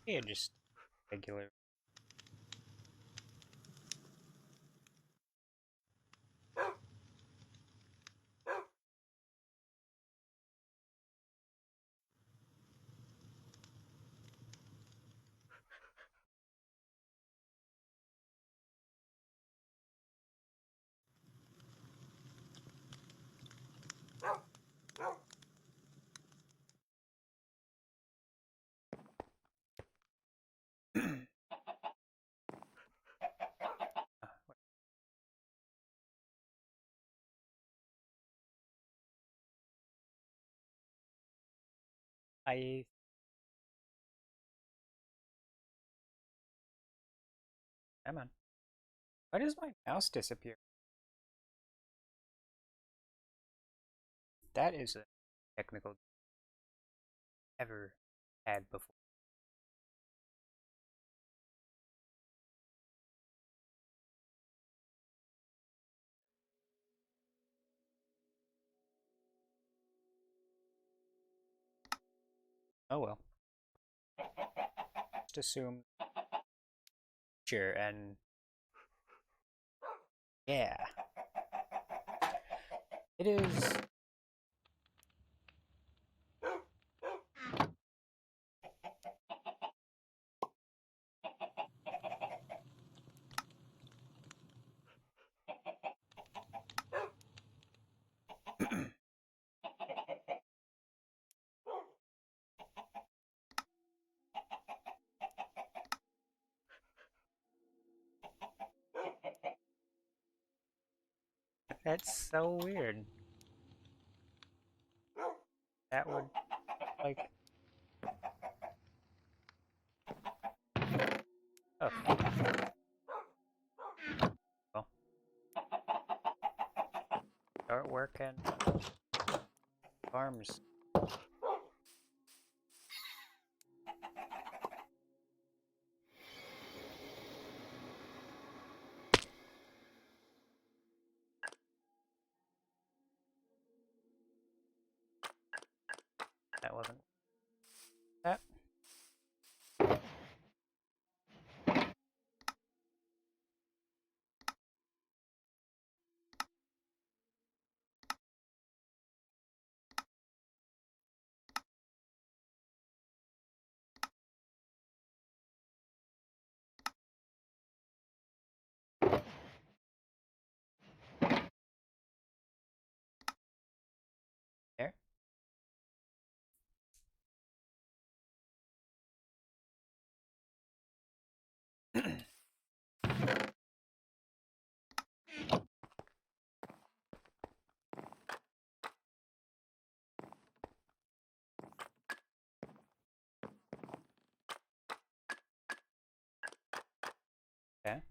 yeah, just regular. I Come on. Why does my mouse disappear? That is a technical ever had before. Oh well. Just assume. Sure, and yeah. It is. That's so weird. That would, like... Oh. Well. Start working. Farms. That wasn't... That. There. Okay.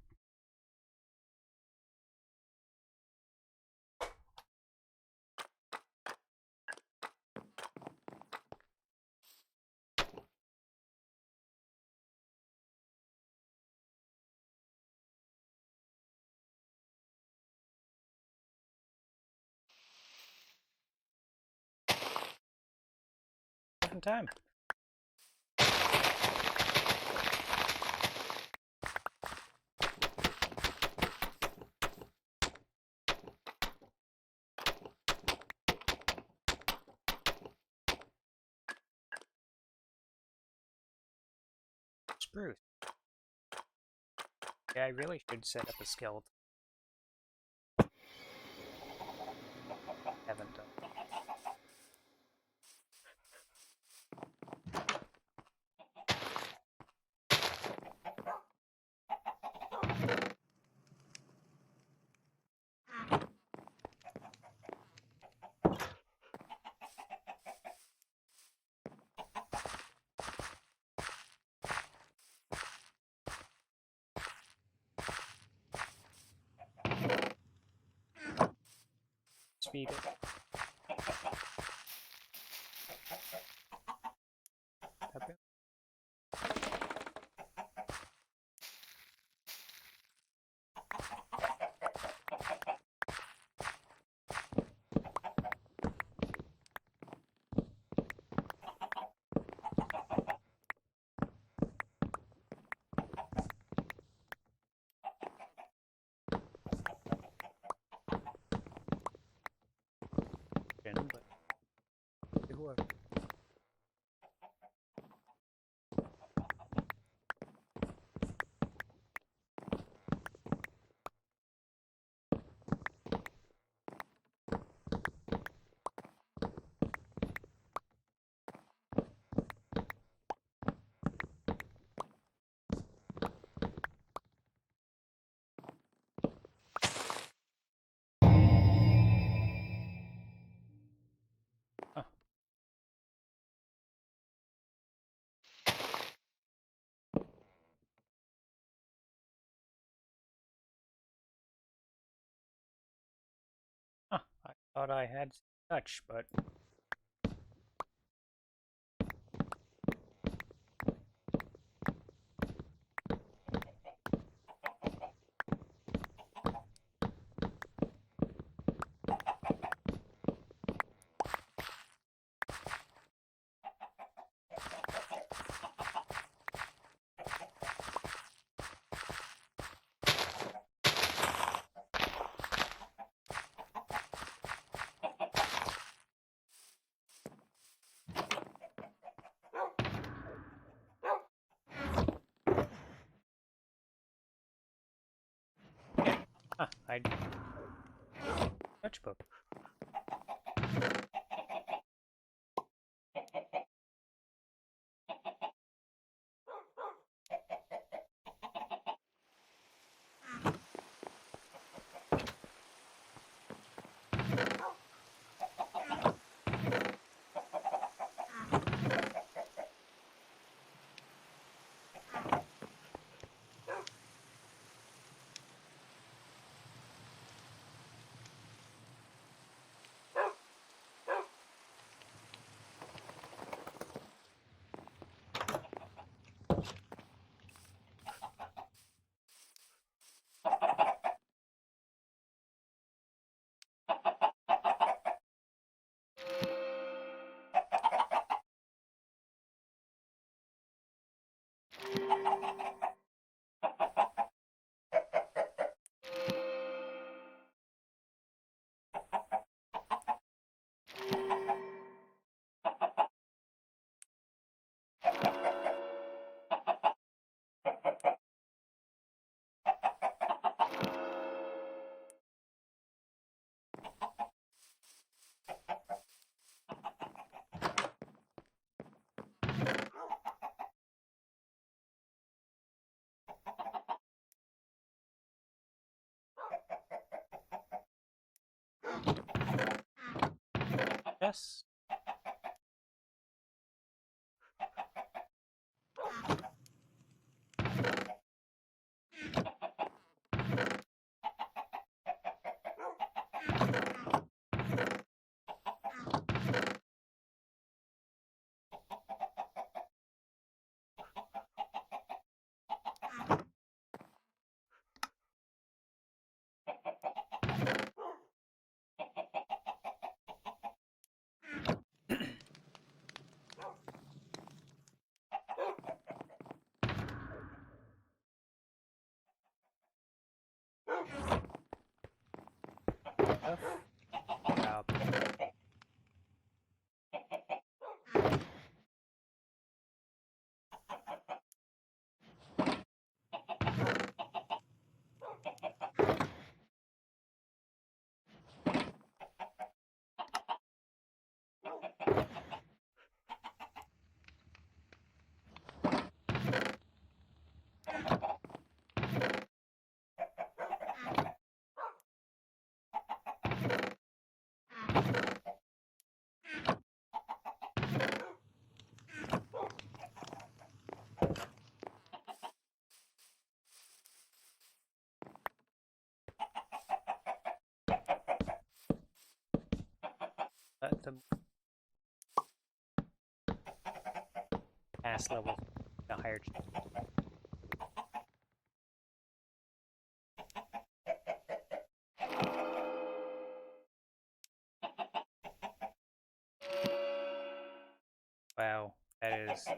Different time. Spruce. Yeah, I really should set up a skeleton. Haven't done. Speed it. Up it. Thought I had touch, but I touch book. Yes. Tough job. The pass level, the higher. Wow, that is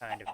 kind of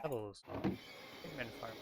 Levels. Pigment farm.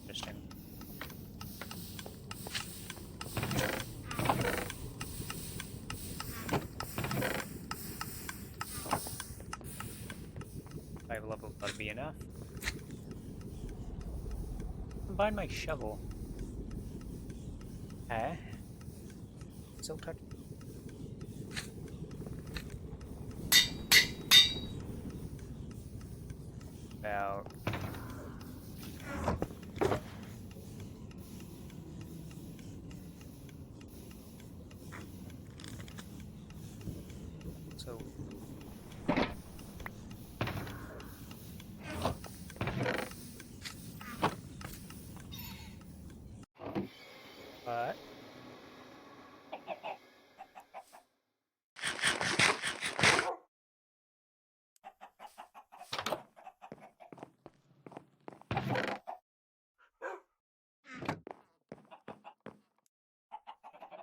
Interesting. Five levels ought to be enough. Combine my shovel. Eh? Still touch. About. So. But.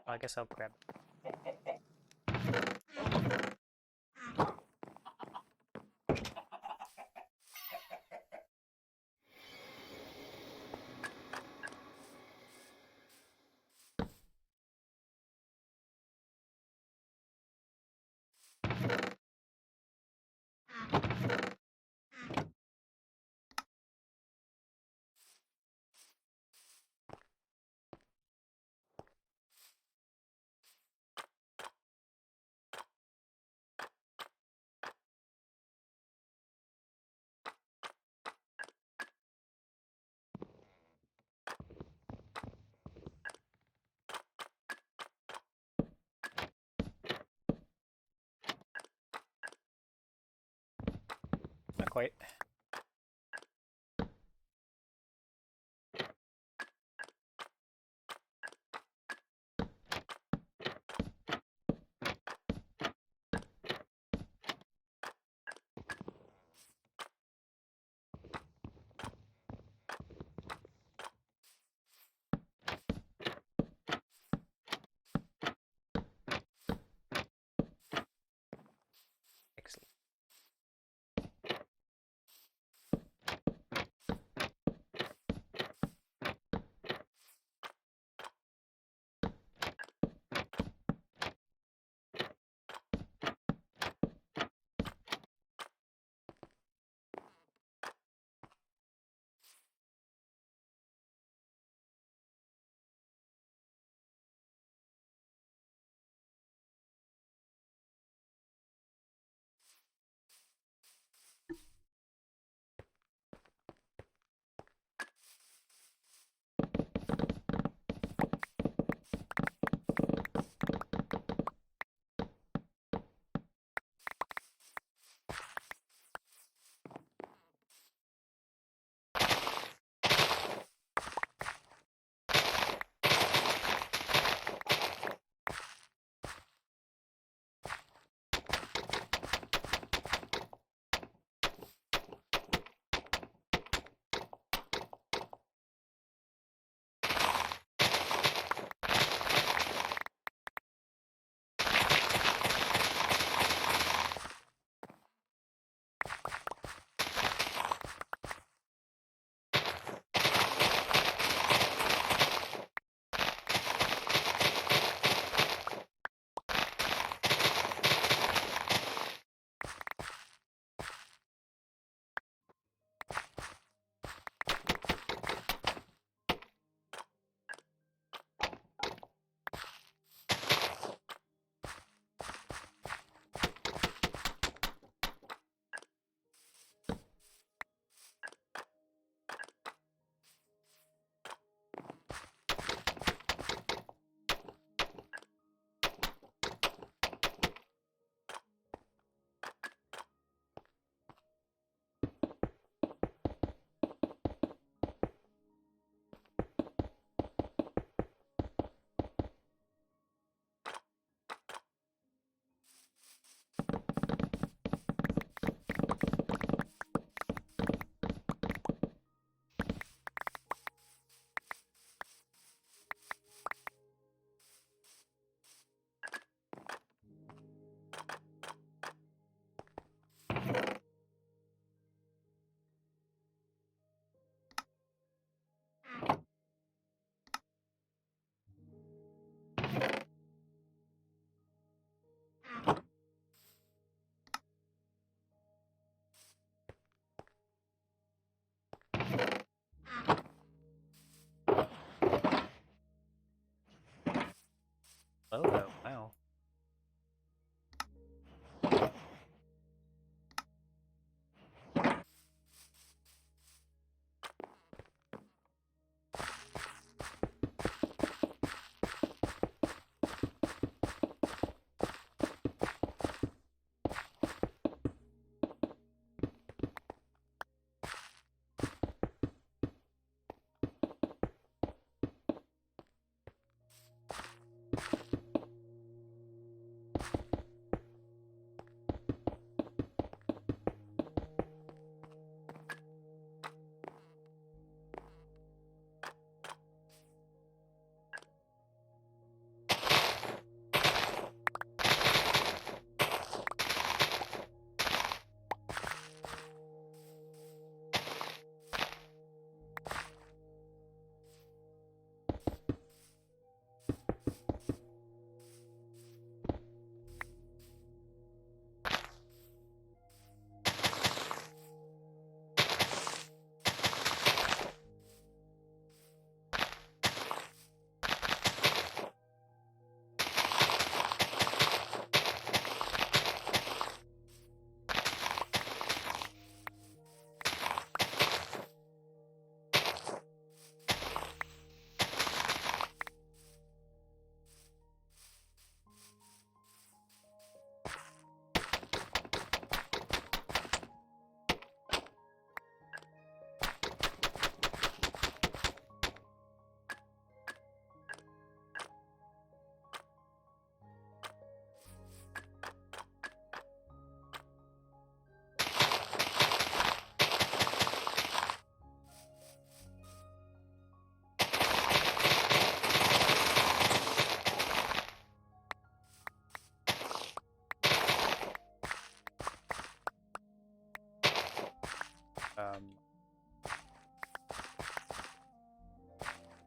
I guess I'll grab. Not quite. Excellent. low though. Wow.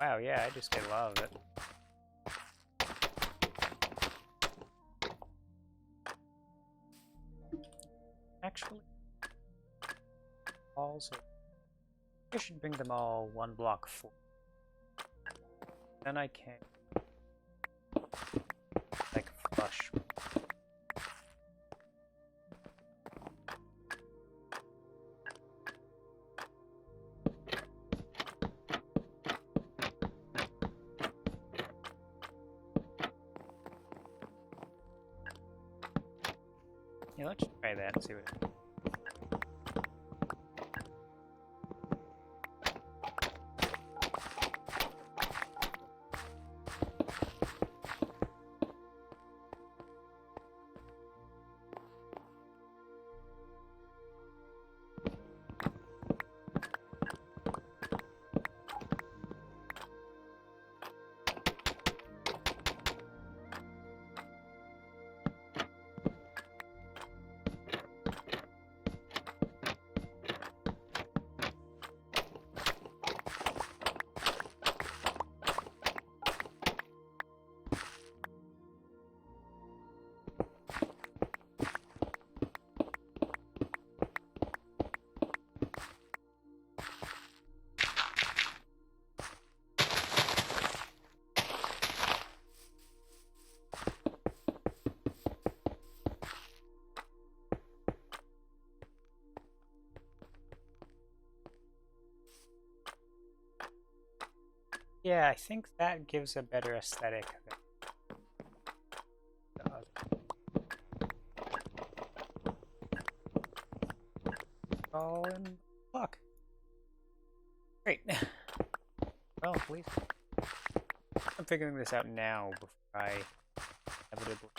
Wow, yeah, I just get a lot of it. Actually, also, I should bring them all one block forward. Then I can, like, flush. Yeah, let's try that and see what. Yeah, I think that gives a better aesthetic than the other. All in luck. Great. Well, please. I'm figuring this out now before I inevitably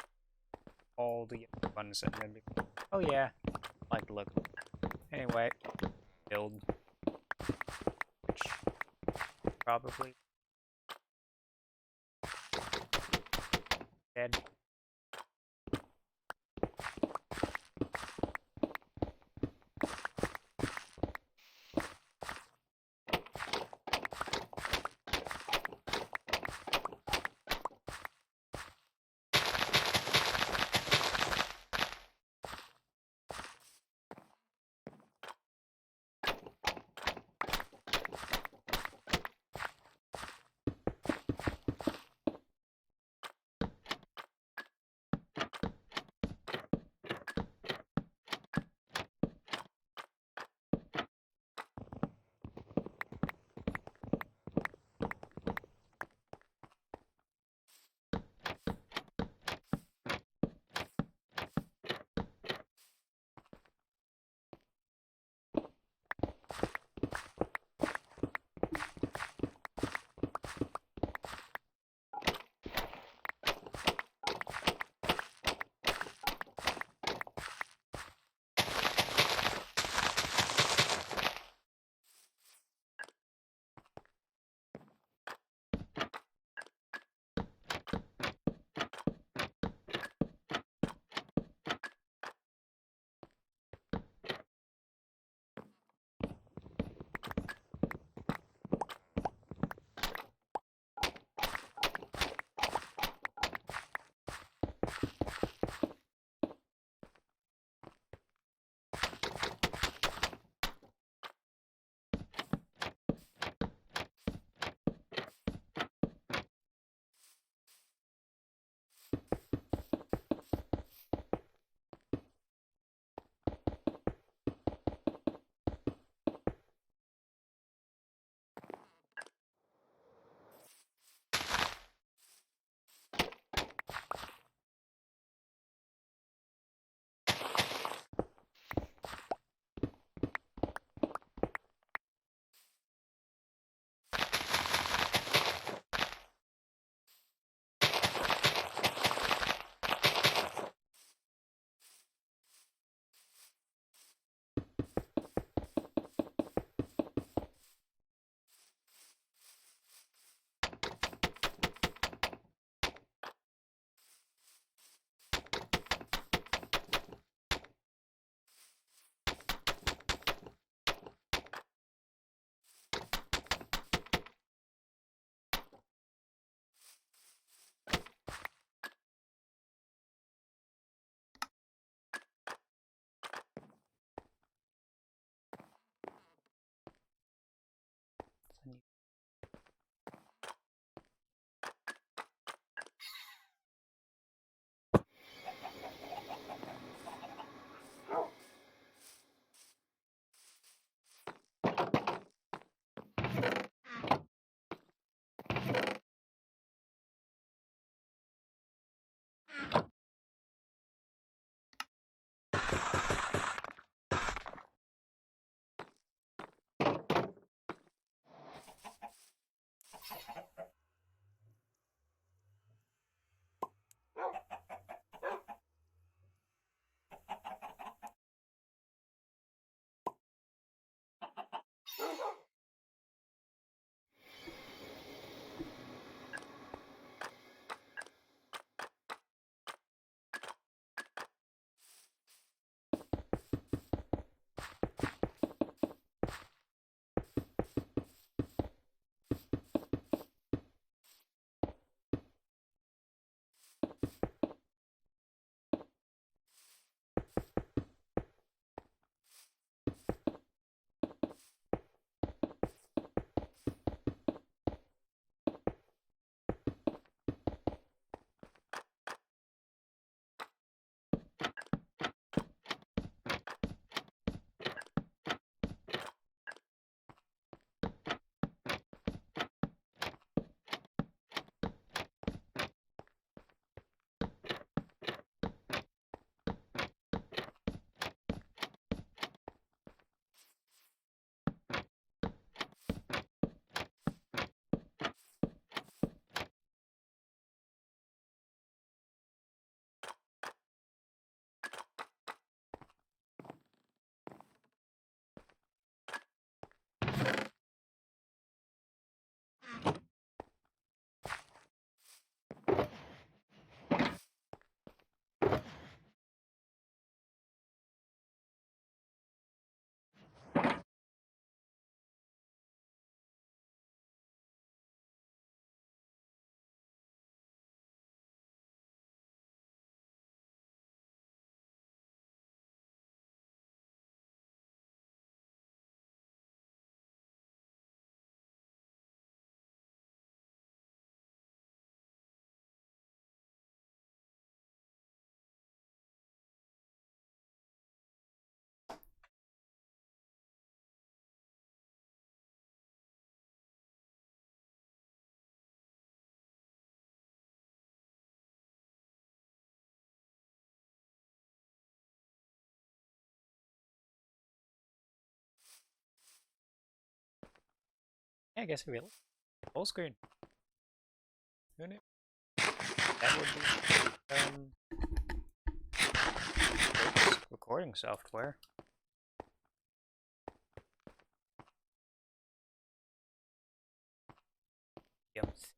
all the other ones and then be, oh yeah, I like the look. Anyway, build, which probably dead. I guess I will. Full screen. Who knew? That would be recording software. Yums.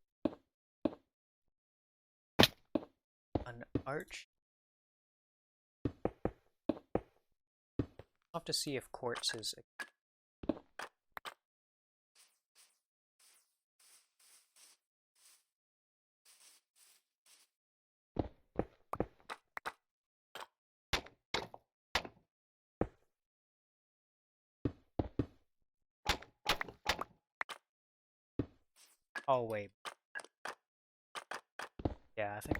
An arch. I'll have to see if quartz is. Oh wait. Yeah, I think.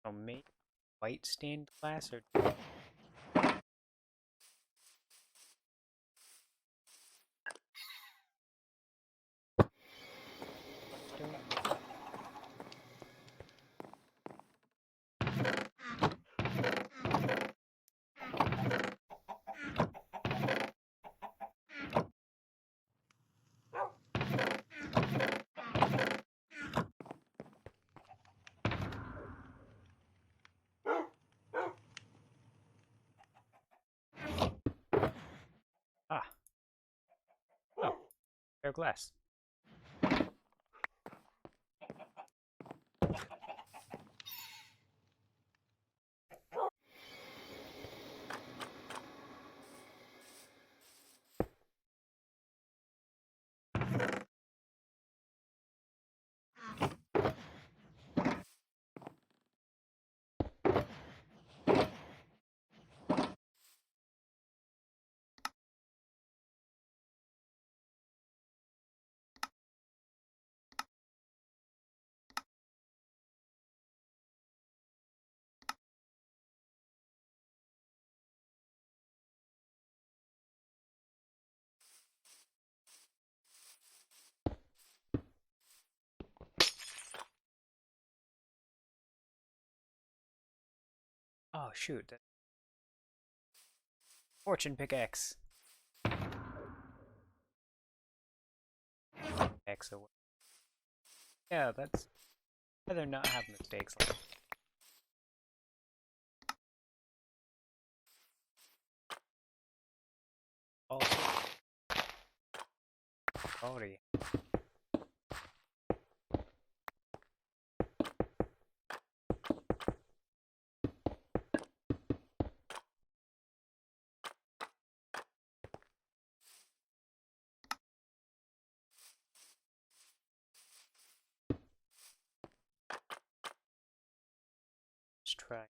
Oh, maybe white stained glass or. Ah. Oh, fair glass. Oh shoot. Fortune pickaxe. X away. Yeah, that's. I'd rather not have mistakes like that. Also. Sorry. Let's try.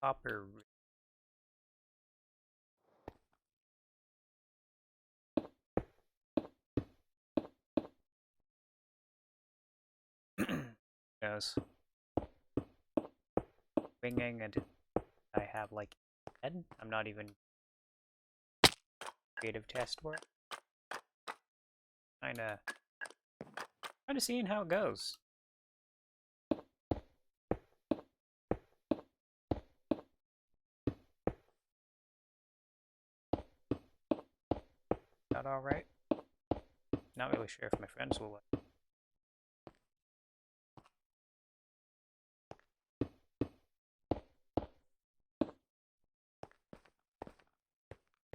copper. Goes ringing, and I have like head. I'm not even creative test work. Kinda seeing how it goes. That all right? Not really sure if my friends will.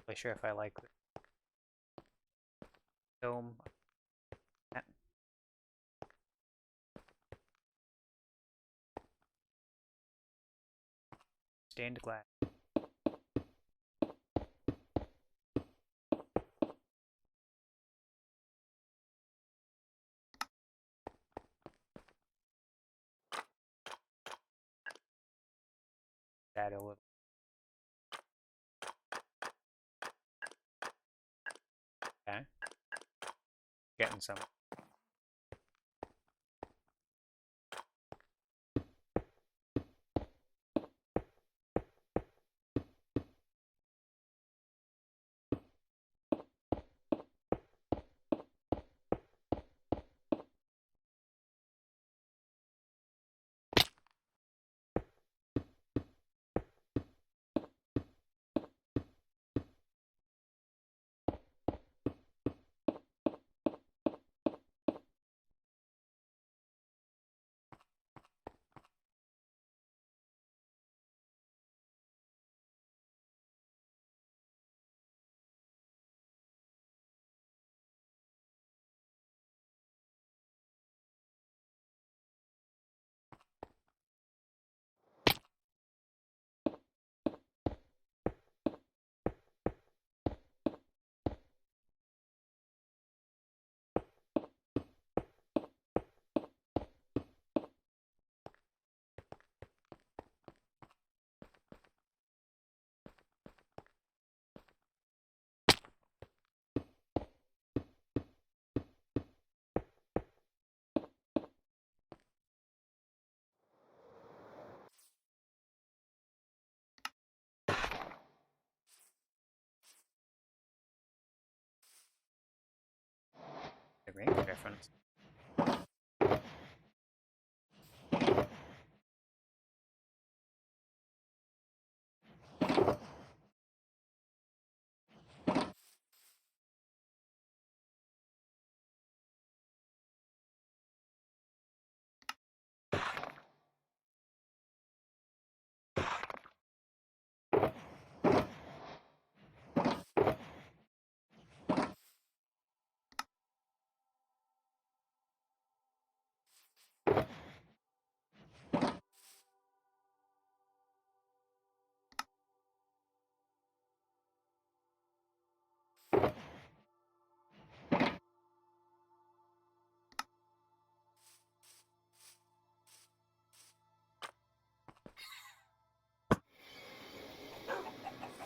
Really sure if I like the film. Stained glass. That a little. Okay. Getting some. The range difference.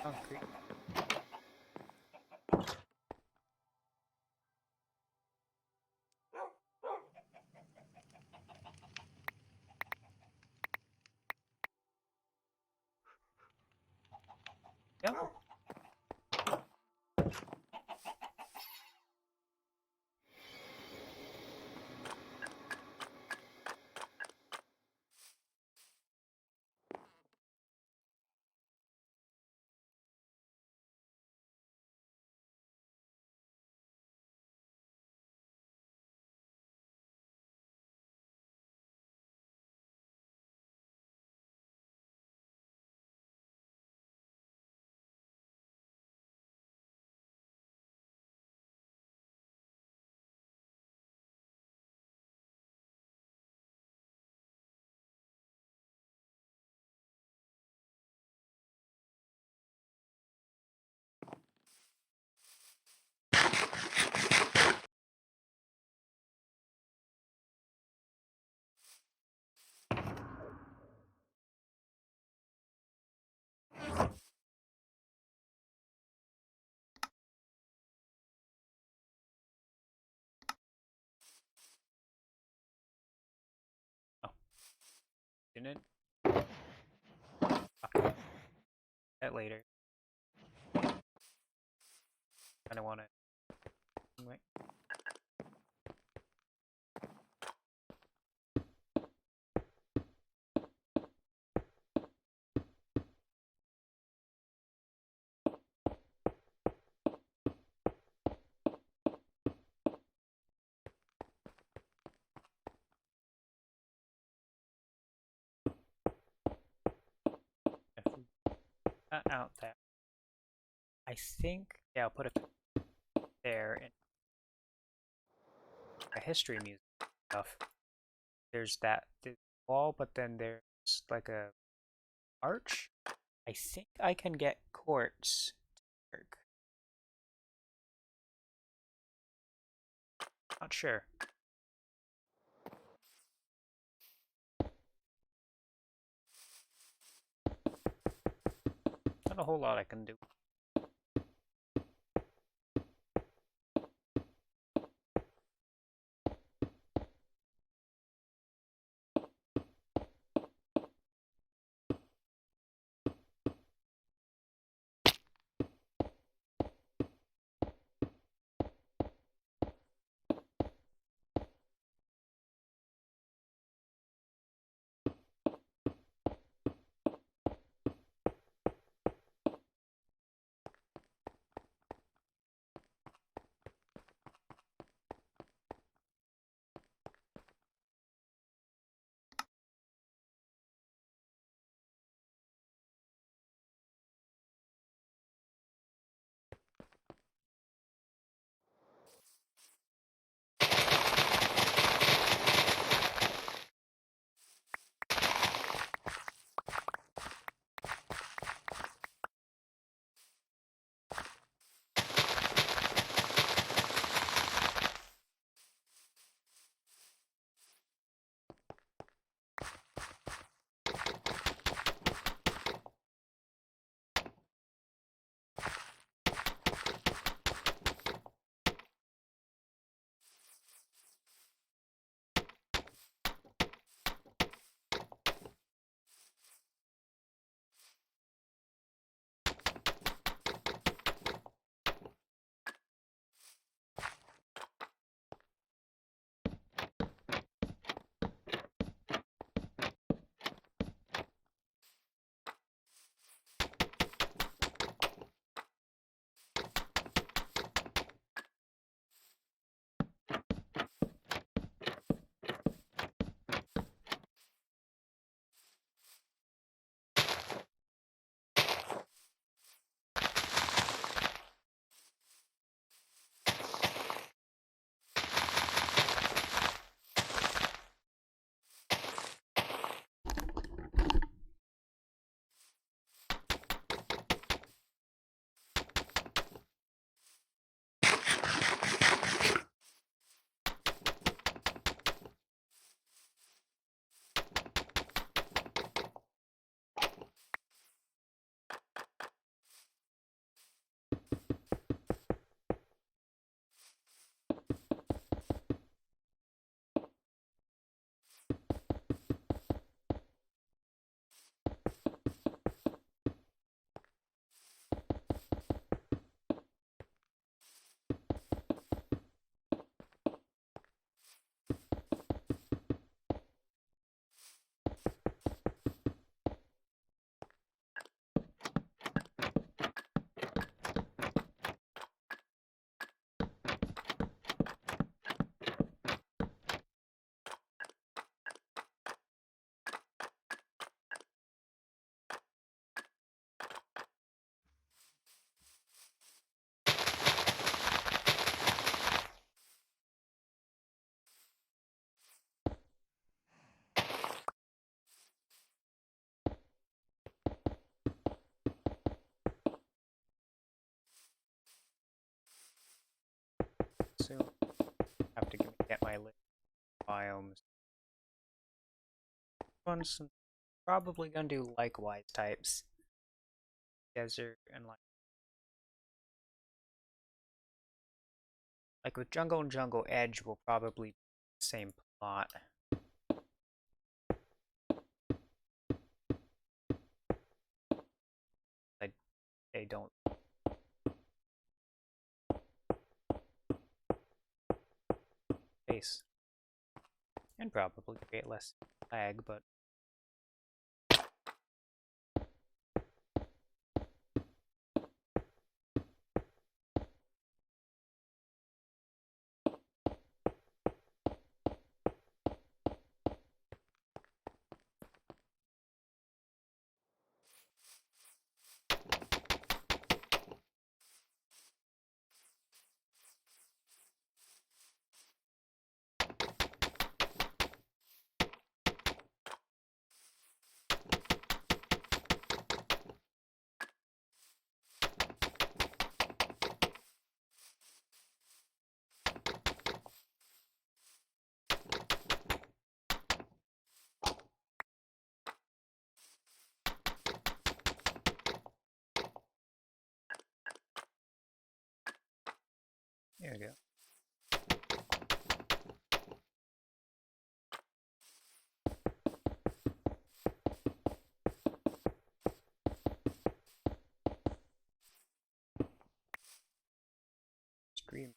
Concrete. Yep. Didn't. Fuck. That later. Kinda wanna. Wait. Out there. I think, yeah, I'll put it there and a history music stuff. There's that the wall, but then there's like a arch. I think I can get quartz to work. Not sure. Not a whole lot I can do. Soon have to get my list of biomes. Ones I'm probably gonna do likewise types. Desert and like with jungle and jungle edge will probably be the same plot. they don't face. And probably create less lag, but there we go. Scream.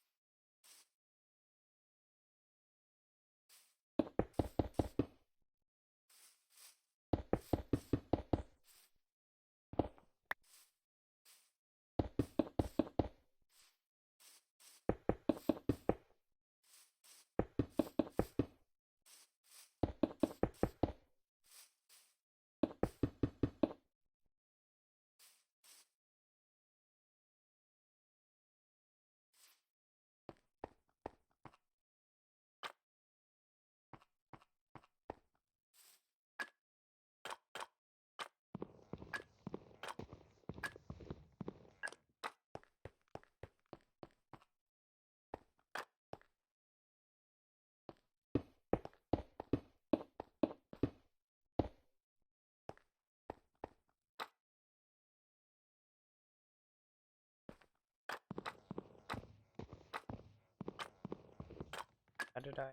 How did I?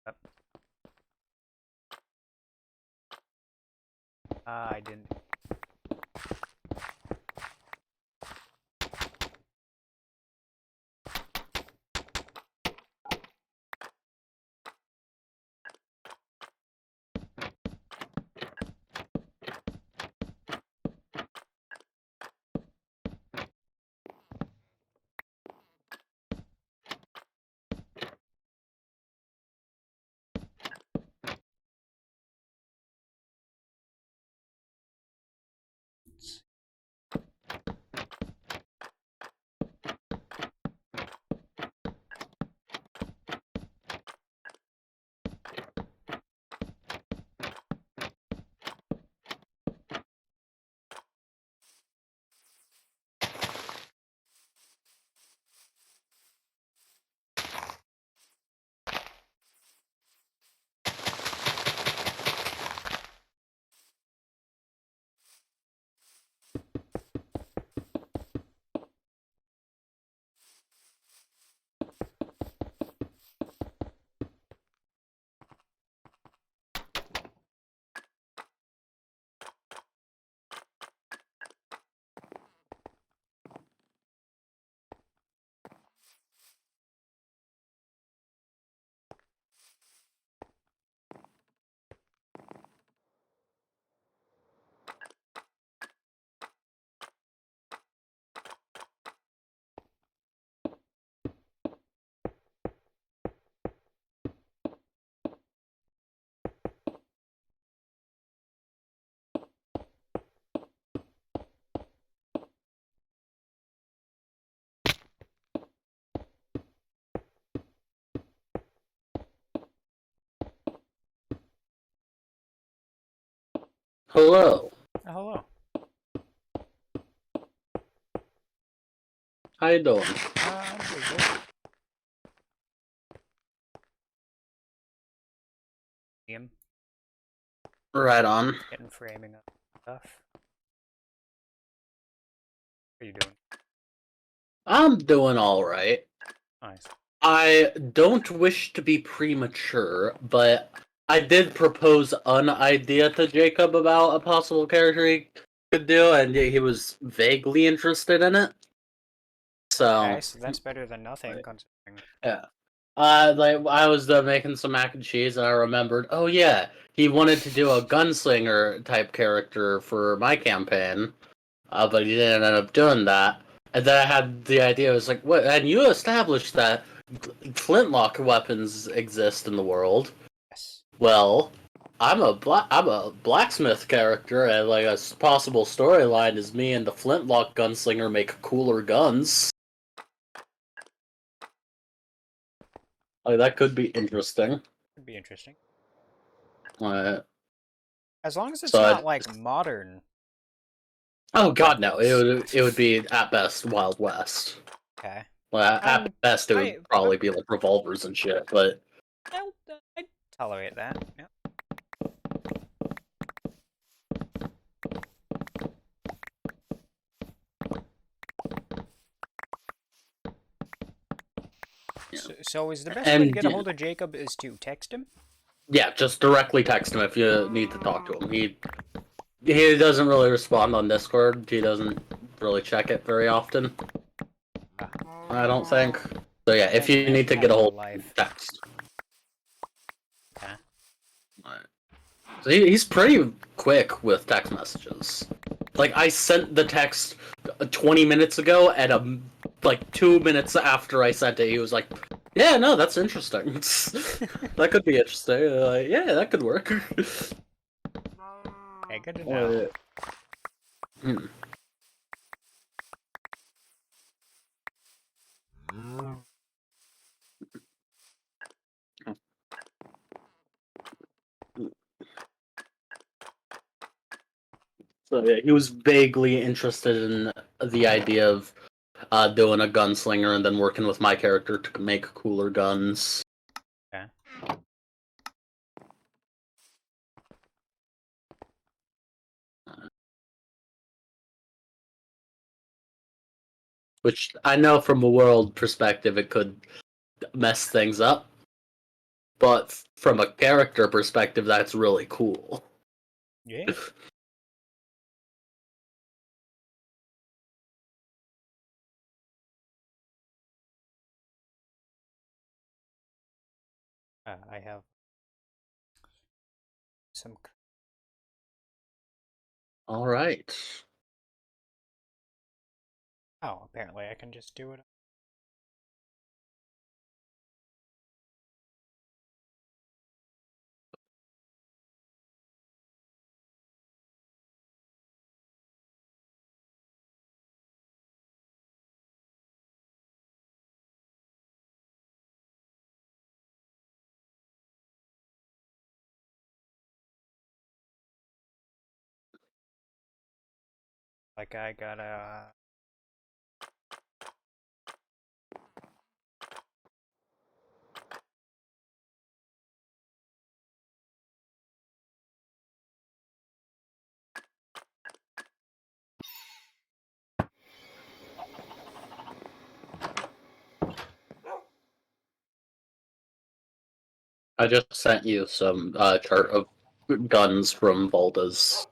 Oh. I didn't. Hello. Oh, hello. How you doing? I'm pretty good. Him Right on. getting framing up stuff. What are you doing? I'm doing alright. Nice. I don't wish to be premature, but I did propose an idea to Jacob about a possible character could do, and he was vaguely interested in it. So, Okay, so that's better than nothing, considering. yeah. Like I was making some mac and cheese, and I remembered, oh yeah, he wanted to do a gunslinger type character for my campaign, but he didn't end up doing that. And then I had the idea, I was like, what? And you established that flintlock weapons exist in the world. Yes. Well, I'm a blacksmith character, and like a possible storyline is me and the flintlock gunslinger make cooler guns. Like that could be interesting. Could be interesting. Uh, As long as it's so not I'd, like modern oh god, no! weapons. It would be at best Wild West. Okay. Well, at I'm best it I would probably be like revolvers and shit. But I'd tolerate that. Yeah. yeah, So is the best way to and get a hold of Jacob is to text him? yeah, just directly text him if you need to talk to him. He doesn't really respond on Discord. He doesn't really check it very often. I don't think. So yeah, if you Man need to has get a no hold, life. text. Okay. So he's pretty quick with text messages. Like I sent the text 20 minutes ago, and like 2 minutes after I sent it, he was like, "Yeah, no, that's interesting. That could be interesting. Yeah, that could work." Okay, good to know. Hmm. So yeah, he was vaguely interested in the idea of doing a gunslinger and then working with my character to make cooler guns. Okay. Which I know from a world perspective it could mess things up, but from a character perspective, that's really cool. Yeah. I have some. All right. Oh, apparently I can just do it. Like I gotta. I just sent you some chart of guns from Volta's.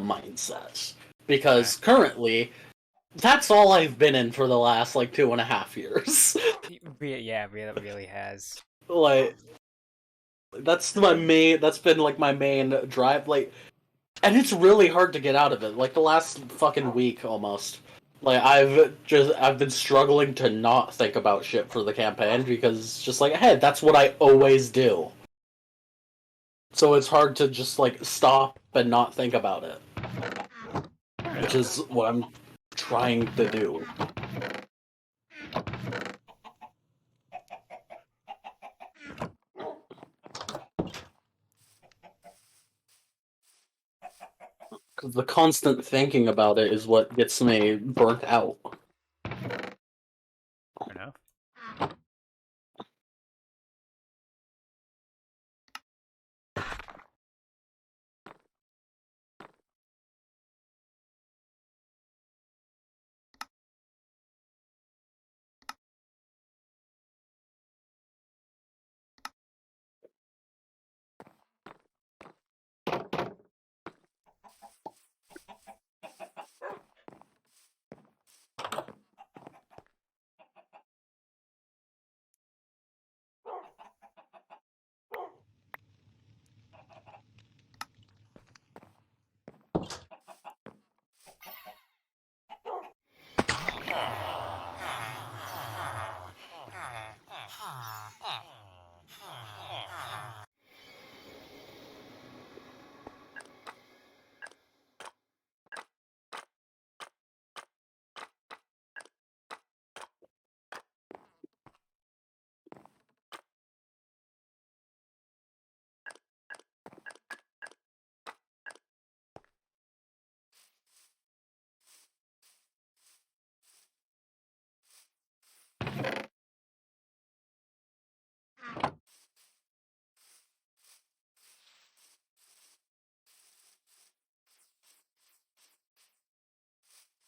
mindset. Because currently, that's all I've been in for the last, like, 2.5 years. Yeah, it really has. Like, that's been, like, my main drive, like, and it's really hard to get out of it. Like, the last fucking week, almost. Like, I've been struggling to not think about shit for the campaign, because it's just like, hey, that's what I always do. So it's hard to just, like, stop and not think about it. Which is what I'm trying to do. Because the constant thinking about it is what gets me burnt out. Fair enough.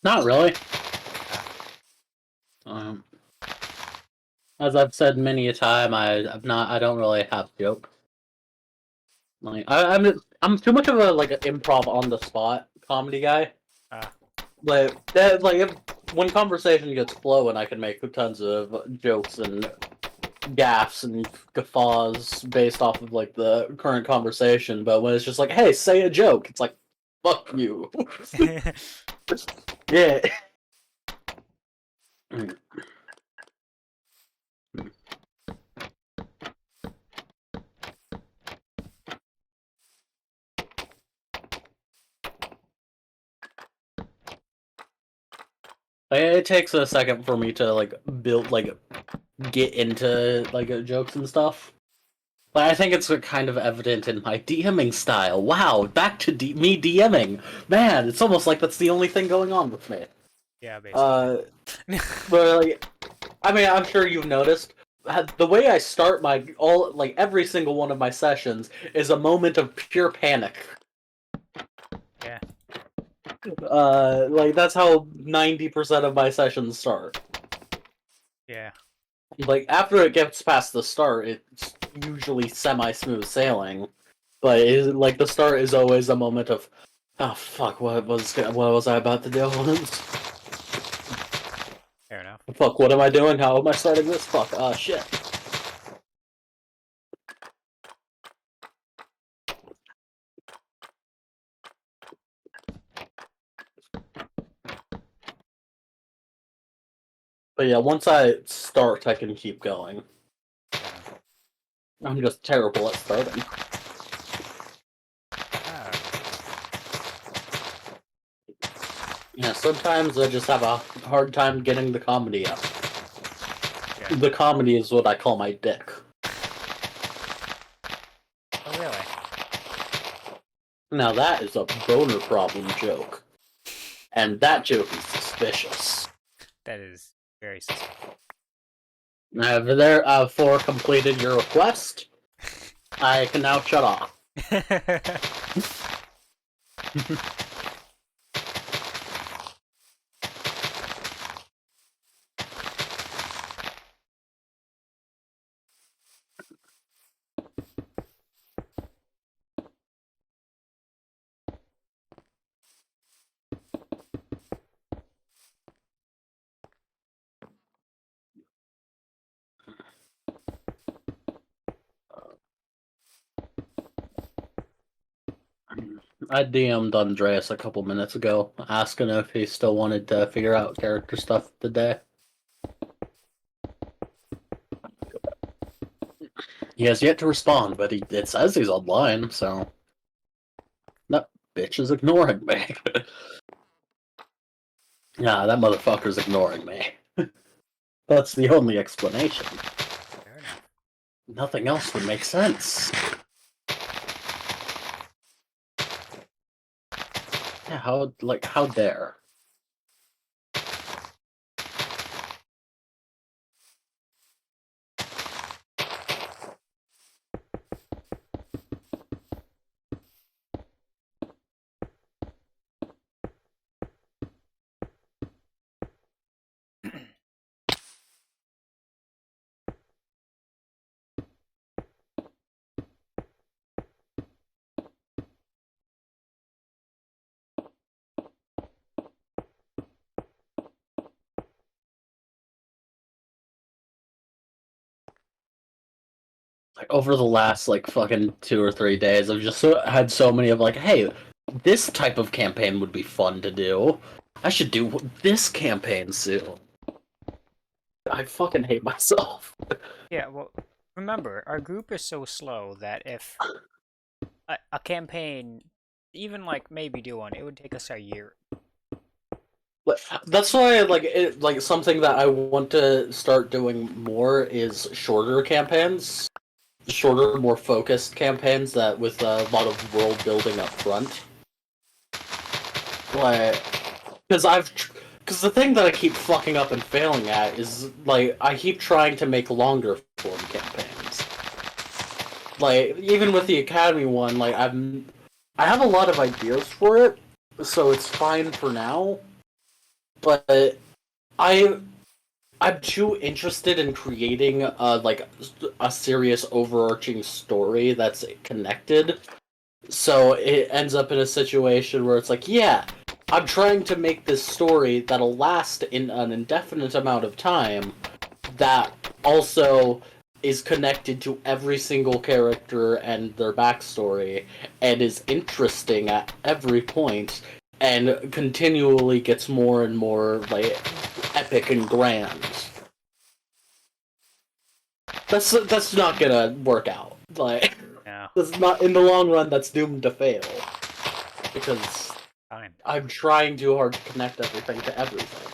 Not really. As I've said many a time, I don't really have jokes. Like, I'm too much of a, like, an improv on the spot comedy guy. Like, when conversation gets flowing, I can make tons of jokes and gaffes and guffaws based off of, like, the current conversation. But when it's just like, hey, say a joke, it's like, fuck you. Yeah. It takes a second for me to, like, get into, like, jokes and stuff. But I think it's kind of evident in my DMing style. Wow, back to me DMing. Man, it's almost like that's the only thing going on with me. Yeah, basically. But, like, I mean, I'm sure you've noticed the way I start every single one of my sessions is a moment of pure panic. Yeah. Like, that's how 90% of my sessions start. Yeah. Like, after it gets past the start, it's usually semi-smooth sailing. But like, the start is always a moment of, oh fuck, what was I about to do? Fair enough. Fuck, what am I doing? How am I starting this? Fuck, shit. But yeah, once I start, I can keep going. I'm just terrible at starting. Yeah, sometimes I just have a hard time getting the comedy up. Yeah. The comedy is what I call my dick. Oh, really? Now that is a boner problem joke. And that joke is suspicious. That is very suspicious. For completed your request, I can now shut off. I DM'd Andreas a couple minutes ago, asking if he still wanted to figure out character stuff today. He has yet to respond, but it says he's online, so that bitch is ignoring me. Nah, that motherfucker's ignoring me. That's the only explanation. Fair enough. Nothing else would make sense. Yeah, how dare? Like over the last like fucking 2 or 3 days, I've just had so many of like, hey, this type of campaign would be fun to do. I should do this campaign soon. I fucking hate myself. Yeah, well, remember, our group is so slow that if a campaign, even like maybe do one, it would take us a year. But that's why like something that I want to start doing more is shorter campaigns, shorter, more focused campaigns that with a lot of world building up front. Like, because the thing that I keep fucking up and failing at is like I keep trying to make longer form campaigns. Like even with the Academy one, like I have a lot of ideas for it, so it's fine for now. But I I'm too interested in creating a serious overarching story that's connected. So it ends up in a situation where it's like, yeah, I'm trying to make this story that'll last in an indefinite amount of time that also is connected to every single character and their backstory and is interesting at every point and continually gets more and more like epic and grand. That's not gonna work out. Like No, that's not in the long run. That's doomed to fail because fine. I'm trying too hard to connect everything to everything.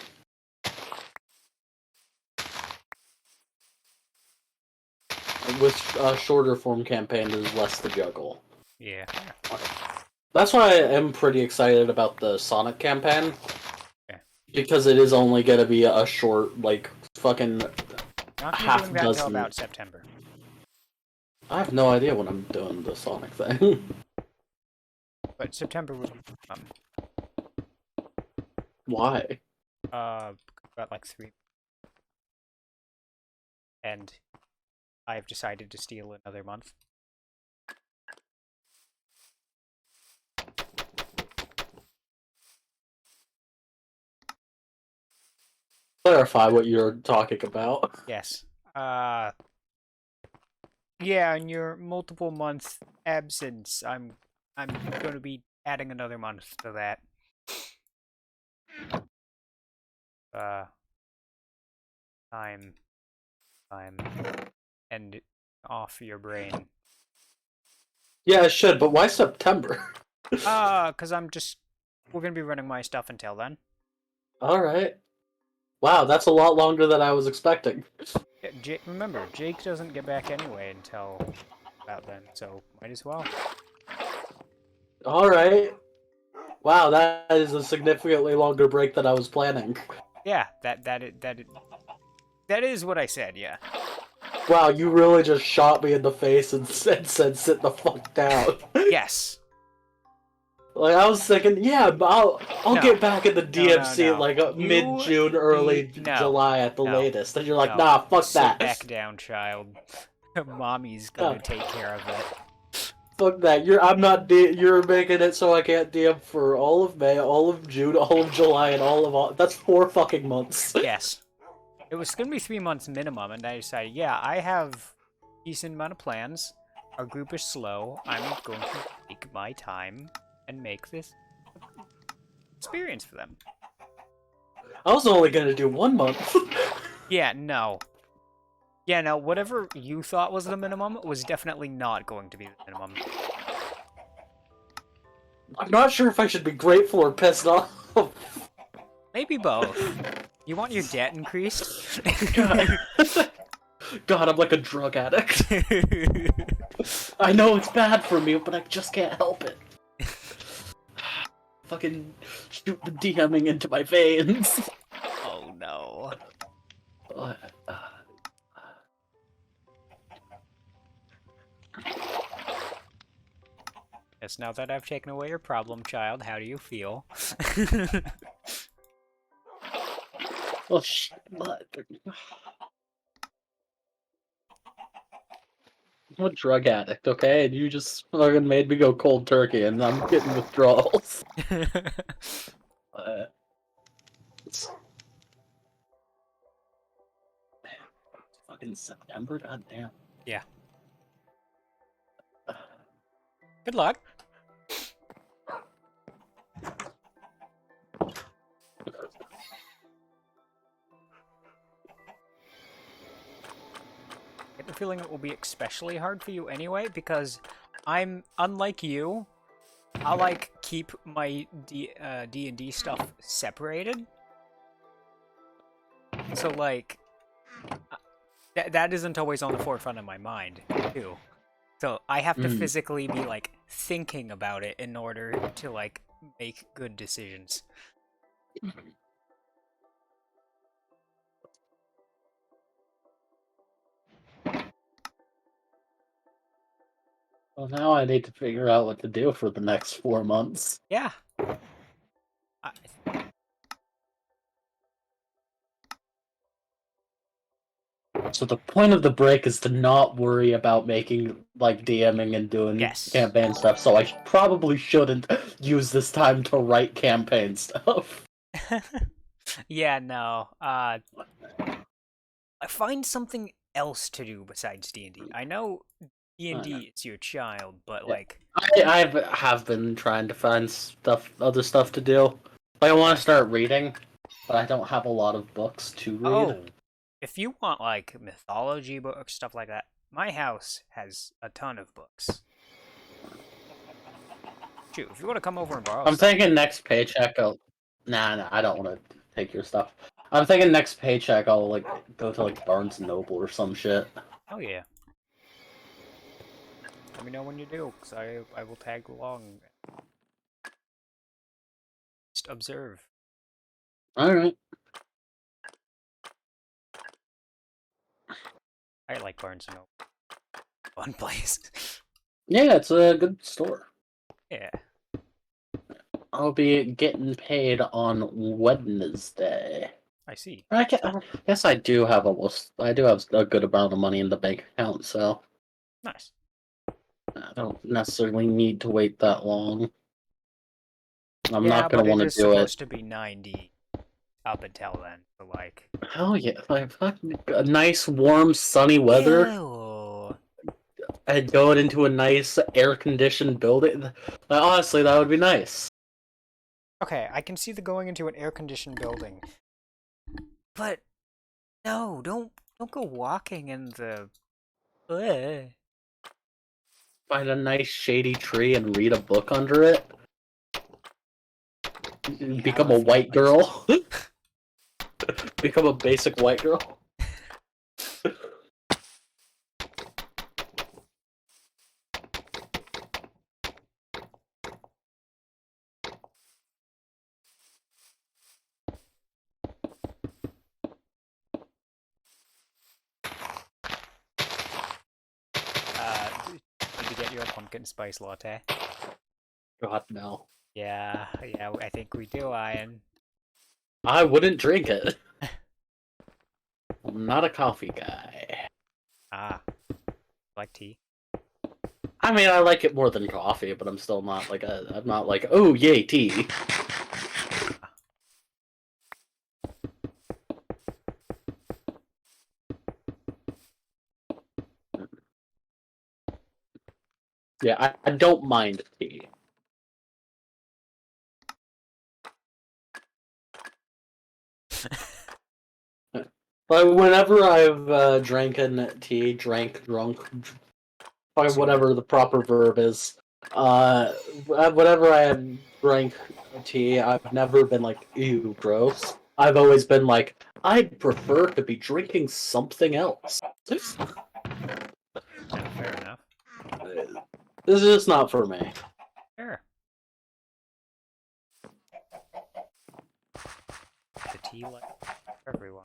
With a shorter form campaign, there's less to juggle. Yeah. That's why I am pretty excited about the Sonic campaign. Okay. Because it is only gonna be a short, like, fucking Not gonna be half doing that until dozen. about September. I have no idea when I'm doing the Sonic thing. But September would Why? about like 3, and I've decided to steal another month. Clarify what you're talking about. Yes. Yeah, in your multiple month absence, I'm going to be adding another month to that. Uh, time, time, and off your brain. Yeah, I should, but why September? Cause we're gonna be running my stuff until then. Alright. Wow, that's a lot longer than I was expecting. Yeah, remember, Jake doesn't get back anyway until about then, so might as well. Alright. Wow, that is a significantly longer break than I was planning. Yeah, that is what I said. Yeah. Wow, you really just shot me in the face and said sit the fuck down. Yes. Like I was thinking, yeah, but I'll No. get back in the DMC No. like You mid-June, early no. July at the No. latest. And you're like, No. nah, fuck Sit that. back down, child. Mommy's gonna take care of it. Fuck that. You're making it so I can't DM for all of May, all of June, all of July, and that's 4 fucking months. Yes. It was gonna be 3 months minimum, and I decided, yeah, I have decent amount of plans. Our group is slow. I'm going to take my time and make this experience for them. I was only gonna do 1 month. Yeah, no. Yeah, no, whatever you thought was the minimum was definitely not going to be the minimum. I'm not sure if I should be grateful or pissed off. Maybe both. You want your debt increased? God. God, I'm like a drug addict. I know it's bad for me, but I just can't help it. Fucking shoot the DMing into my veins. Oh no. Yes, now that I've taken away your problem child, how do you feel? Oh shit, what? I'm a drug addict, okay? And you just fucking made me go cold turkey, and I'm getting withdrawals. It's fucking September, goddamn. Yeah. Good luck. I get the feeling it will be especially hard for you anyway, because I'm, unlike you, I like keep my D&D stuff separated. So like, that isn't always on the forefront of my mind, too. So I have to physically be like thinking about it in order to like make good decisions. Well, now I need to figure out what to do for the next 4 months. Yeah. So the point of the break is to not worry about making, like, DMing and doing Yes. campaign stuff, so I probably shouldn't use this time to write campaign stuff. Yeah, no. I find something else to do besides D&D. I know D&D is your child, but Yeah. like... I have been trying to find other stuff to do. I want to start reading, but I don't have a lot of books to read. Oh, if you want like mythology books, stuff like that, my house has a ton of books. Shoot, if you want to come over and borrow I'm some. thinking next paycheck Nah, I don't want to take your stuff. I'm thinking next paycheck I'll like go to like Barnes and Noble or some shit. Oh yeah. Let me know when you do, because I will tag along. Just observe. Alright. I like Barnes and Noble. Fun place. Yeah, it's a good store. Yeah. I'll be getting paid on Wednesday. I see. I guess I do have I do have a good amount of money in the bank account, so Nice. I don't necessarily need to wait that long. I'm Yeah, not gonna but it want to is do it. supposed to be 90 up until then, so like... Hell yeah, like fucking a nice, warm, sunny weather, Ew. and going into a nice, air-conditioned building. Honestly, that would be nice. Okay, I can see the going into an air-conditioned building. But no, don't go walking in the... Ugh. Find a nice, shady tree and read a book under it. Become a white girl. Become a basic white girl. Did you get your pumpkin spice latte? God, no. Yeah, I think we do, Ian. I wouldn't drink it. I'm not a coffee guy. Ah, like tea. I mean, I like it more than coffee, but I'm still not like I'm not like, oh yay, tea. Yeah, I don't mind tea. But whenever I've drank tea, drunk, whatever the proper verb is, whenever I have drank tea, I've never been like, ew, gross. I've always been like, I'd prefer to be drinking something else. Yeah, fair enough. This is just not for me. Sure. The tea light for everyone.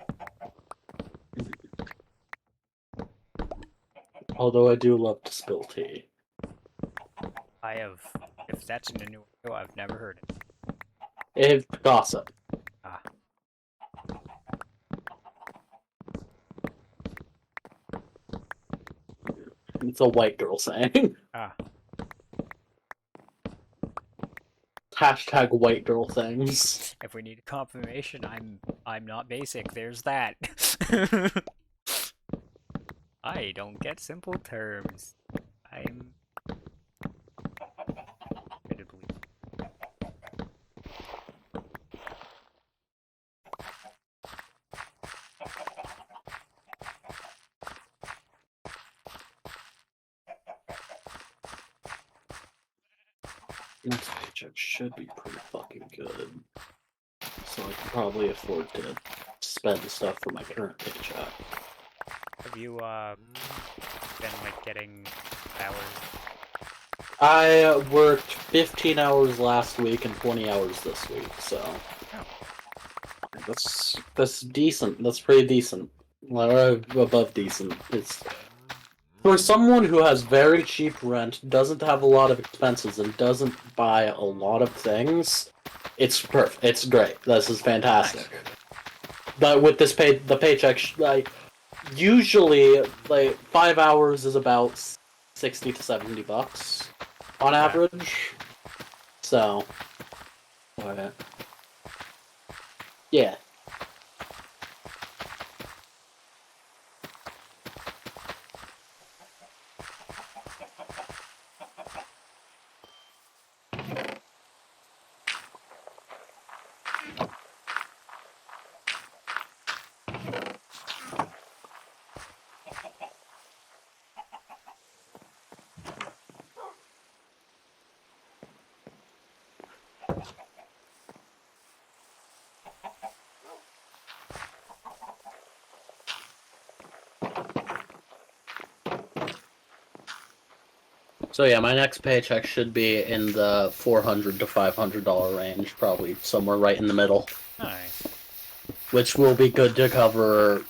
Although I do love to spill tea. If that's in a new show, I've never heard it. It's gossip. Ah. It's a white girl saying. Ah. Hashtag white girl things. If we need a confirmation, I'm not basic. There's that. I don't get simple terms. I'm incredibly. Next paycheck should be pretty fucking good. So I can probably afford to spend stuff for my current paycheck. Have you been like getting hours? I worked 15 hours last week and 20 hours this week, so that's decent. That's pretty decent. Or above decent. It's for someone who has very cheap rent, doesn't have a lot of expenses, and doesn't buy a lot of things. It's perfect. It's great. This is fantastic. But with this the paycheck, like usually, like 5 hours is about 60 to 70 bucks on average. So, yeah. So yeah, my next paycheck should be in the $400 to $500 range, probably somewhere right in the middle. Nice. Which will be good to cover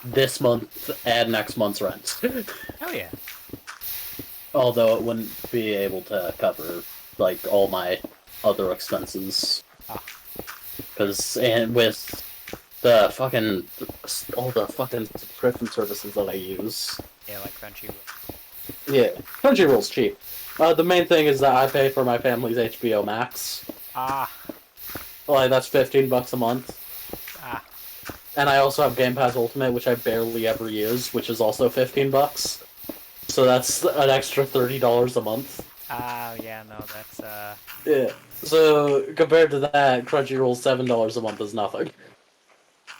this month and next month's rent. Oh yeah. Although it wouldn't be able to cover like all my other expenses. Because and with the fucking all the fucking subscription services that I use. Yeah, like Crunchyroll. Yeah, Crunchyroll's cheap. The main thing is that I pay for my family's HBO Max. Ah. Like that's $15 a month. Ah. And I also have Game Pass Ultimate, which I barely ever use, which is also $15. So that's an extra $30 a month. Ah, yeah, no, that's Yeah. So compared to that, Crunchyroll's $7 a month is nothing.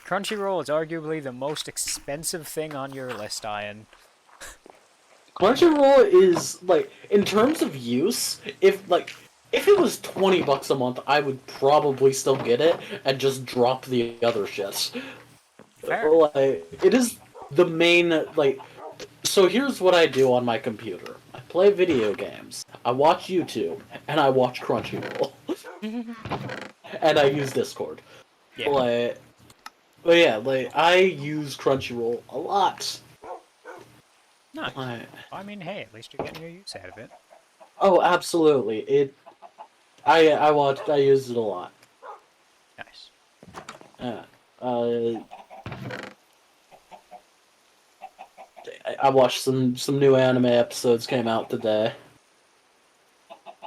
Crunchyroll is arguably the most expensive thing on your list, Ian. Crunchyroll is like, in terms of use, if it was $20 a month, I would probably still get it and just drop the other shit. Fair. Like, it is the main like. So here's what I do on my computer. I play video games, I watch YouTube, and I watch Crunchyroll. And I use Discord. Yeah. Like, but yeah, like, I use Crunchyroll a lot. Nice. Like, I mean, hey, at least you're getting your use out of it. oh, absolutely. I use it a lot. Nice. Yeah. I watched some new anime episodes came out today.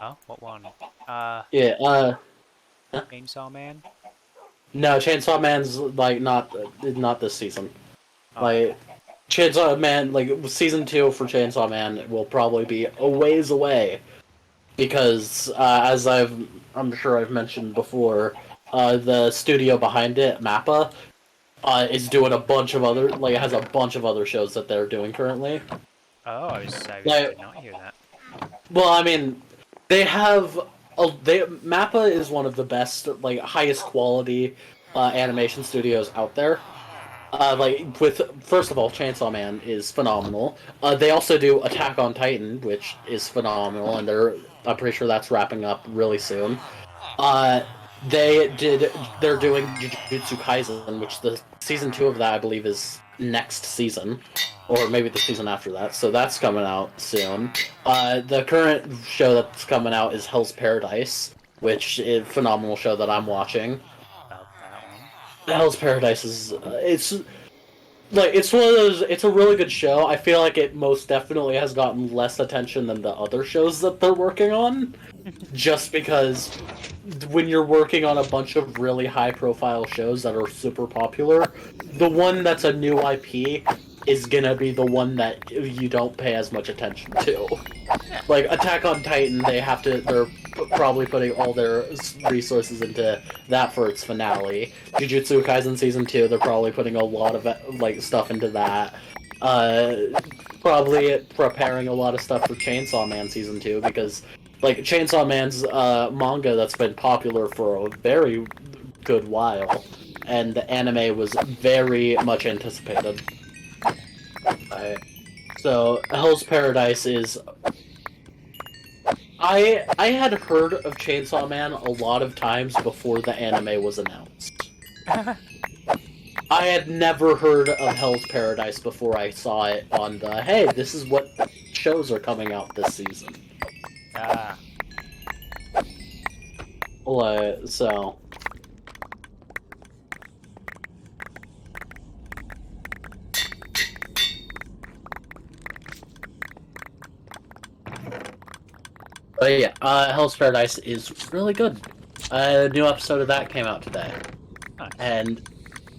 Oh, what one? Yeah, Chainsaw Man? no, Chainsaw Man's like not this season. Oh. Like Chainsaw Man, like season 2 for Chainsaw Man will probably be a ways away because as I'm sure I've mentioned before, the studio behind it, Mappa, is doing a bunch of other, like, it has a bunch of other shows that they're doing currently. Oh, I Like, did not hear that. well, I mean, they have Mappa is one of the best, like, highest quality animation studios out there. Like, with, first of all, Chainsaw Man is phenomenal. They also do Attack on Titan, which is phenomenal, and I'm pretty sure that's wrapping up really soon. Uh, they're doing Jujutsu Kaisen, which the season 2 of that, I believe, is next season. Or maybe the season after that, so that's coming out soon. The current show that's coming out is Hell's Paradise, which is a phenomenal show that I'm watching. About that one. Hell's Paradise is it's one of those. It's a really good show. I feel like it most definitely has gotten less attention than the other shows that they're working on, just because when you're working on a bunch of really high-profile shows that are super popular, the one that's a new IP is gonna be the one that you don't pay as much attention to. Like Attack on Titan, they're probably putting all their resources into that for its finale. Jujutsu Kaisen season 2, they're probably putting a lot of like stuff into that. Probably preparing a lot of stuff for Chainsaw Man season 2 because like Chainsaw Man's manga that's been popular for a very good while, and the anime was very much anticipated. So Hell's Paradise is. I had heard of Chainsaw Man a lot of times before the anime was announced. I had never heard of Hell's Paradise before I saw it on the hey, this is what shows are coming out this season. Ah. So. But yeah, Hell's Paradise is really good. A new episode of that came out today. Nice. And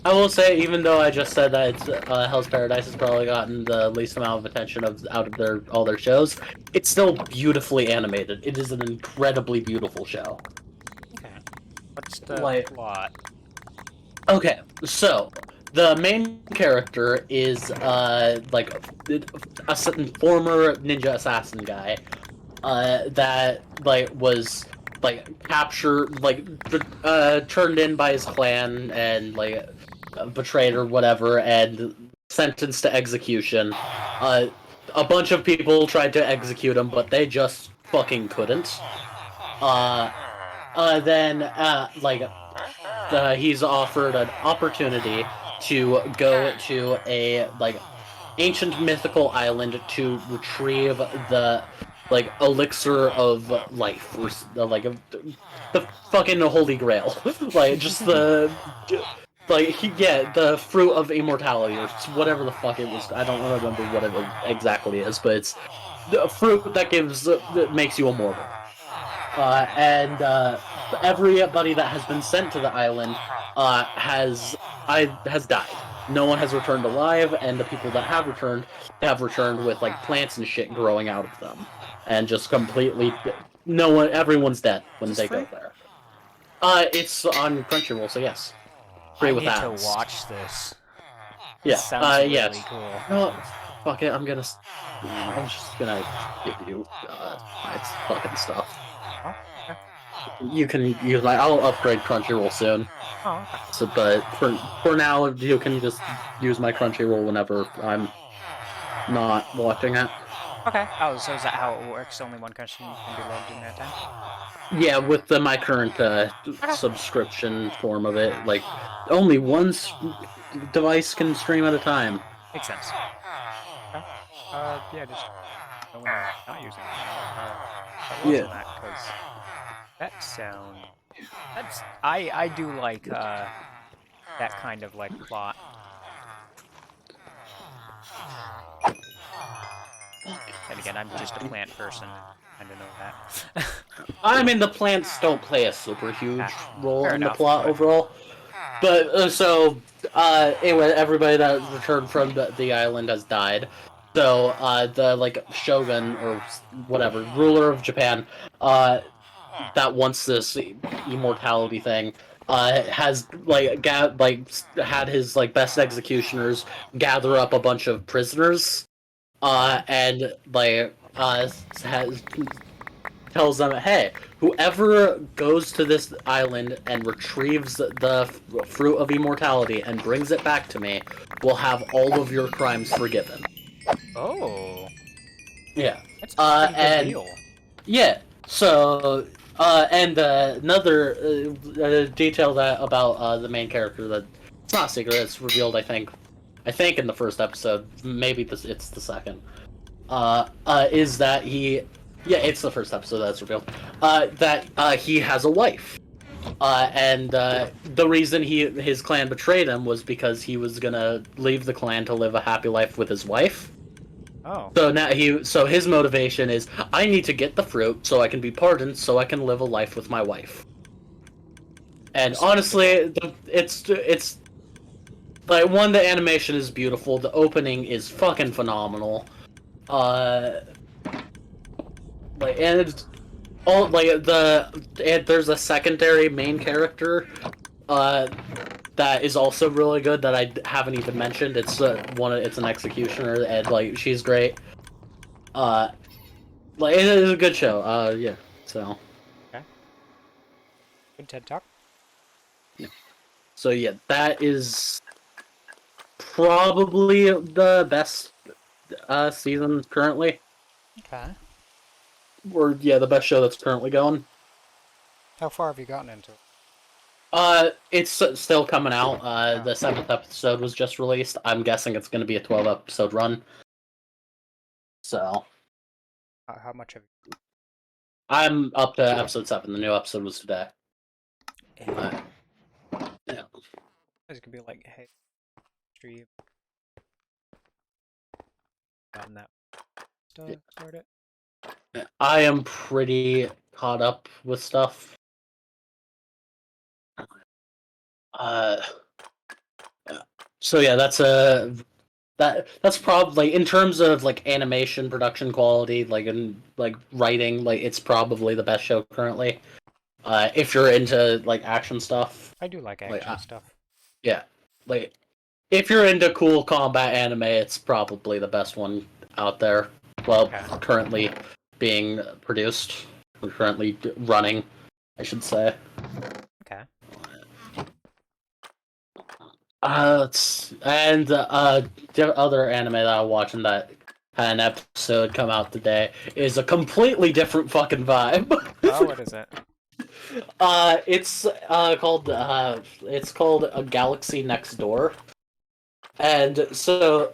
I will say, even though I just said that it's, Hell's Paradise has probably gotten the least amount of attention out of all their shows, it's still beautifully animated. It is an incredibly beautiful show. Okay. What's the plot? Okay, so the main character is like a former ninja assassin guy that like was like captured, like turned in by his clan and like betrayed or whatever, and sentenced to execution. A bunch of people tried to execute him, but they just fucking couldn't. He's offered an opportunity to go to a like ancient mythical island to retrieve the like elixir of life, or the fucking holy grail, like just the the fruit of immortality or whatever the fuck it was. I don't remember what it exactly is, but it's the fruit that makes you immortal. And everybody that has been sent to the island has died. No one has returned alive, and the people that have returned with like plants and shit growing out of them, and just completely everyone's dead when they go there. It's on Crunchyroll, so yes, free with ads. I need to watch this. Yeah, sounds really yes. cool. No, fuck it. I'm just gonna give you my fucking stuff. Oh, okay. You can use I'll upgrade Crunchyroll soon. Oh, okay. So, but for now, you can just use my Crunchyroll whenever I'm not watching it. Okay. Oh, so is that how it works? Only one person can be logged in at a time? Yeah, with my current subscription form of it, like only one device can stream at a time. Makes sense. Okay. Yeah, just no one not using it. Yeah. That, because that sound. I do like that kind of like plot. And again, I'm just a plant person. I don't know that. I mean, the plants don't play a super huge role in the plot but overall. But anyway, everybody that returned from the island has died. So the like shogun or whatever ruler of Japan that wants this immortality thing has had his like best executioners gather up a bunch of prisoners, and tells them, "Hey, whoever goes to this island and retrieves the fruit of immortality and brings it back to me will have all of your crimes forgiven." Oh, Yeah. that's a pretty good And deal. yeah. So, and another detail that about the main character that it's not secret. It's revealed, I think. I think in the first episode, maybe it's the second. Is that he? Yeah, it's the first episode that's revealed. That he has a wife. And the reason his clan betrayed him was because he was gonna leave the clan to live a happy life with his wife. Oh, So his motivation is I need to get the fruit so I can be pardoned so I can live a life with my wife. And honestly, it's like one, the animation is beautiful, the opening is fucking phenomenal. Uh, like and it's all like there's a secondary main character uh that is also really good that I haven't even mentioned. It's an executioner and like she's great. Uh, like it is a good show. Yeah. So. okay. Good TED Talk. So yeah, that is probably the best season currently, Okay. or yeah, the best show that's currently going. How far have you gotten into it? It's still coming out. Oh. The seventh episode was just released. I'm guessing it's going to be a 12-episode run. So How much have you? I'm up to episode 7. The new episode was today. Yeah. Yeah. This could be like, hey, stream. Gotten that stuff started. I am pretty caught up with stuff. Uh, so yeah, that's probably in terms of like animation production quality, like in like writing, like it's probably the best show currently. If you're into like action stuff, I do like like action stuff. yeah, like if you're into cool combat anime, it's probably the best one out there. Well, Okay. currently being produced, or currently running, I should say. Okay. The other anime that I'm watching that had an episode come out today is a completely different fucking vibe. Oh, what is it? It's called A Galaxy Next Door, and so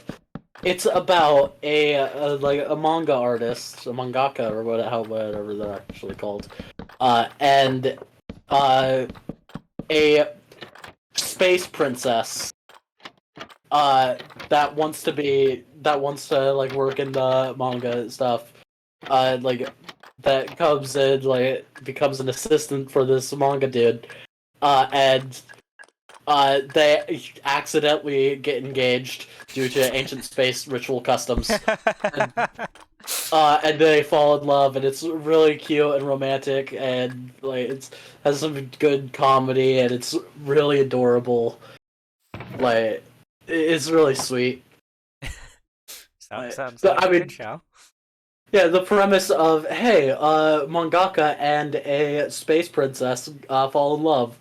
it's about like a manga artist, a mangaka, or whatever they're actually called, and a space princess that wants to like work in the manga stuff like that comes in like becomes an assistant for this manga dude and they accidentally get engaged due to ancient space ritual customs and they fall in love and it's really cute and romantic and like it's has some good comedy and it's really adorable like it's really sweet. Sounds But, like I a mean, good show. yeah, the premise of hey, mangaka and a space princess fall in love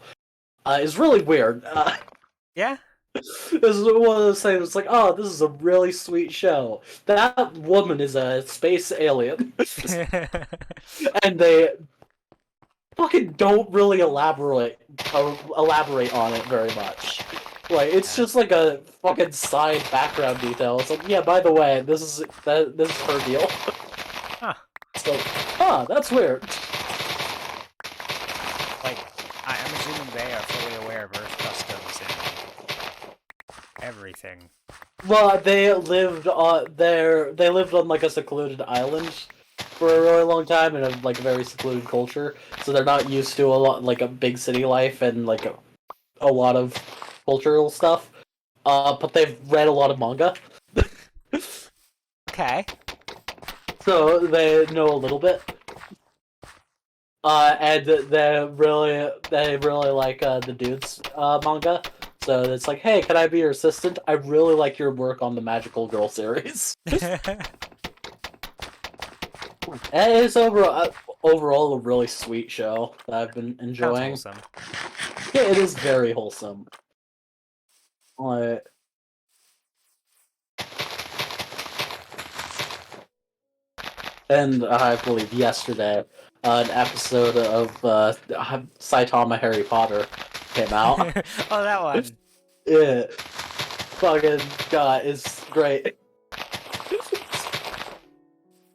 is really weird. Yeah. This is one of those things. It's like, oh, this is a really sweet show. That woman is a space alien, and they fucking don't really elaborate on it very much. Like it's just like a fucking side background detail. It's like, yeah, by the way, this is her deal. Huh. It's like, that's weird. Like, I'm assuming they are fully aware of Earth customs and everything. Well, they lived on like a secluded island for a really long time in a like very secluded culture, so they're not used to a lot like a big city life and like a lot of cultural stuff. But they've read a lot of manga, Okay. so they know a little bit. And they really like the dude's manga. So it's like, hey, can I be your assistant? I really like your work on the Magical Girl series. And it's overall a really sweet show that I've been Sounds enjoying. wholesome. Yeah, it is very wholesome. Like, and I believe yesterday, an episode of Saitama Harry Potter came out. Oh, that one. Yeah, fucking god, it's great.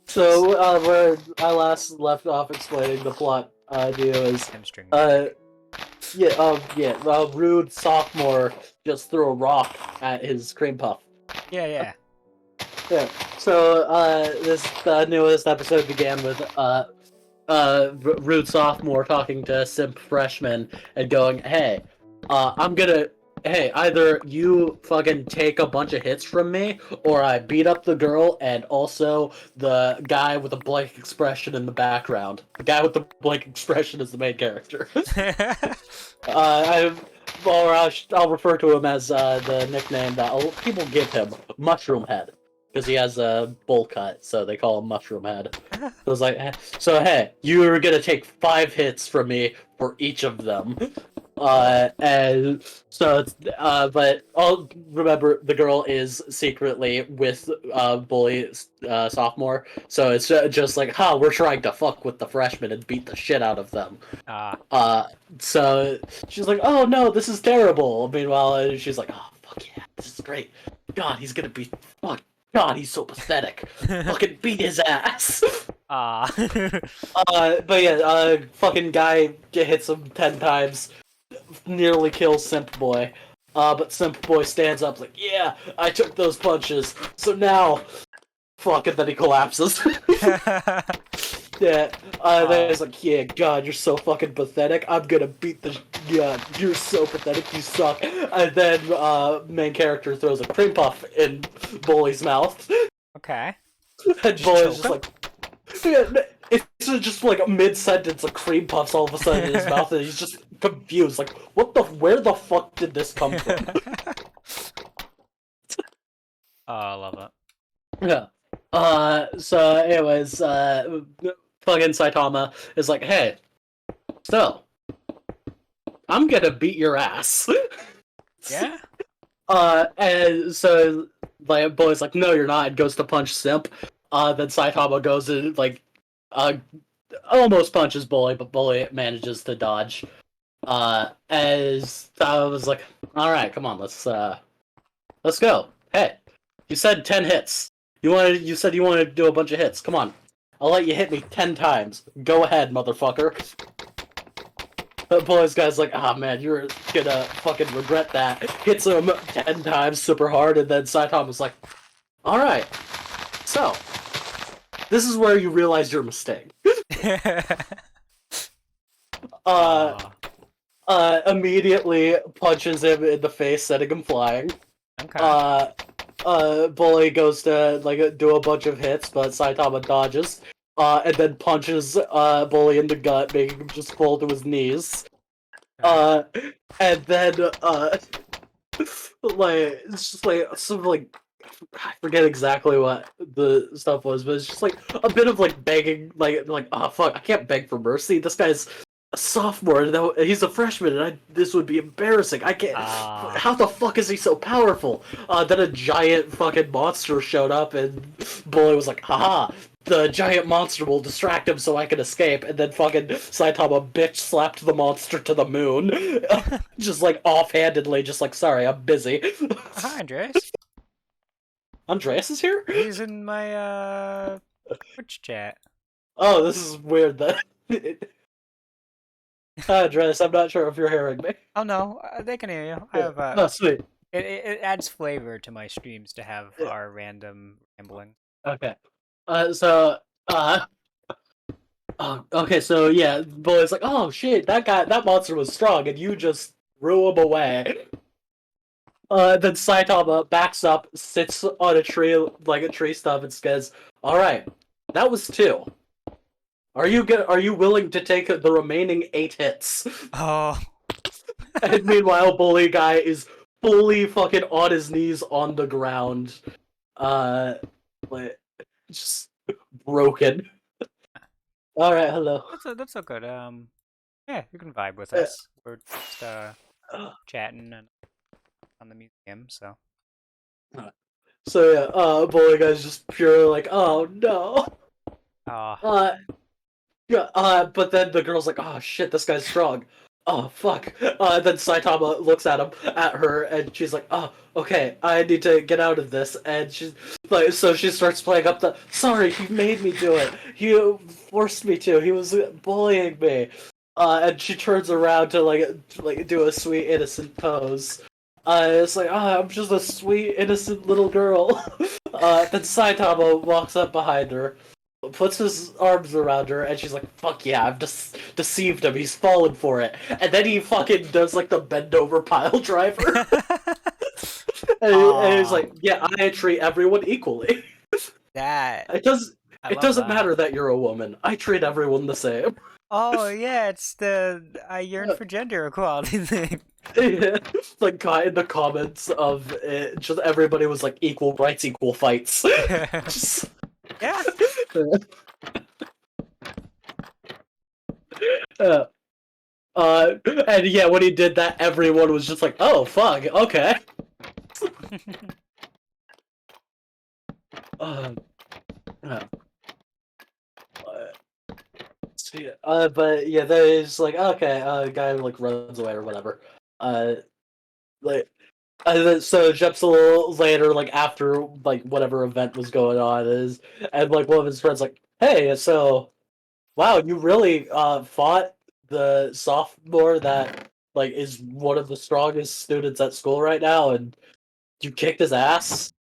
So, where I last left off explaining the plot idea is, Hamstring. rude sophomore just threw a rock at his cream puff. Yeah. Yeah. So, this newest episode began with rude sophomore talking to simp freshman and going, "Hey, either you fucking take a bunch of hits from me, or I beat up the girl and also the guy with the blank expression in the background. The guy with the blank expression is the main character. I'll refer to him as the nickname that people give him, Mushroom Head, because he has a bowl cut, so they call him Mushroom Head. So it's like, hey, you're gonna take 5 hits from me for each of them. And so it's, but I'll remember the girl is secretly with bully sophomore, so it's just like, we're trying to fuck with the freshmen and beat the shit out of them. So she's like, oh no, this is terrible. Meanwhile, she's like, oh fuck yeah, this is great. God, he's gonna be fuck. God, he's so pathetic. Fucking beat his ass. But yeah, fucking guy hits him 10 times, nearly kills Simp Boy. But Simp Boy stands up like, yeah, I took those punches, so now, fuck it, then he collapses. Yeah, then it's like, yeah, God, you're so fucking pathetic. I'm gonna beat the. God, you're so pathetic. You suck. And then main character throws a cream puff in Bully's mouth. Okay. And Bully's just like, yeah, it's just like a mid-sentence of cream puffs all of a sudden in his mouth, and he's just confused. Like, where the fuck did this come from? Oh, I love it. Yeah. So anyways, fucking Saitama is like, hey, so I'm gonna beat your ass. Yeah? And so like Bully's like, no, you're not, and goes to punch Simp. Then Saitama goes and like almost punches Bully, but Bully manages to dodge. As I was like, alright, come on, let's go. Hey, you said 10 hits. You said you wanted to do a bunch of hits. Come on. I'll let you hit me 10 times. Go ahead, motherfucker. The Bully's guy's like, man, you're gonna fucking regret that. Hits him 10 times super hard, and then Saitama's like, alright. So, this is where you realize your mistake. Immediately punches him in the face, setting him flying. Okay. Bully goes to like do a bunch of hits, but Saitama dodges. And then punches Bully in the gut, making him just fall to his knees. And then like it's just like some like I forget exactly what the stuff was, but it's just like a bit of like begging, like oh fuck, I can't beg for mercy. This guy's a sophomore, though he's a freshman, and this would be embarrassing. I can't. How the fuck is he so powerful? Then a giant fucking monster showed up, and Bully was like, haha, the giant monster will distract him so I can escape, and then fucking Saitama bitch slapped the monster to the moon. Just like offhandedly, just like, sorry, I'm busy. Hi, Andreas. Andreas is here? He's in my Twitch chat. Oh, this is weird then. Hi, Andreas, I'm not sure if you're hearing me. Oh no, they can hear you. I have Oh, sweet. it adds flavor to my streams to have our random rambling. Okay. Okay, so yeah, Bully's like, oh shit, that monster was strong, and you just threw him away. Then Saitama backs up, sits on a tree, like a tree stump, and says, alright, that was 2. Are you willing to take the remaining 8 hits? Oh. And meanwhile, bully guy is fully fucking on his knees on the ground, uh, like just broken. All right, hello. That's so good. Yeah, you can vibe with Uh, us. We're just chatting and on the museum, so. so yeah, bully guy's just pure like, oh no. Ah. Uh, Yeah, but then the girl's like, "Oh shit, this guy's strong." Oh fuck. Then Saitama looks at her, and she's like, "Oh, okay, I need to get out of this." And she's like, so she starts playing up the, "Sorry, he made me do it. He forced me to. He was bullying me." And she turns around to like do a sweet innocent pose. It's like, "Oh, I'm just a sweet innocent little girl." Then Saitama walks up behind her, puts his arms around her, and she's like, "Fuck yeah, I've just deceived him. He's fallen for it." And then he fucking does like the bend over pile driver, and he's Aw. like, "Yeah, I treat everyone equally. That. It does. I It love doesn't that. matter that you're a woman. I treat everyone the same." Oh, yeah, it's the I yearn for gender equality thing. Yeah. Like guy in the comments of it, just everybody was like, "Equal rights, equal fights." Just, Yeah. uh, and yeah, when he did that, everyone was just like, "Oh fuck, okay." Um, uh, see, but yeah, there's like, okay, guy like runs away or whatever. Uh, like, so Jep's a little later, like after like whatever event was going on, is and like one of his friends like, "Hey, so wow, you really fought the sophomore that like is one of the strongest students at school right now, and you kicked his ass.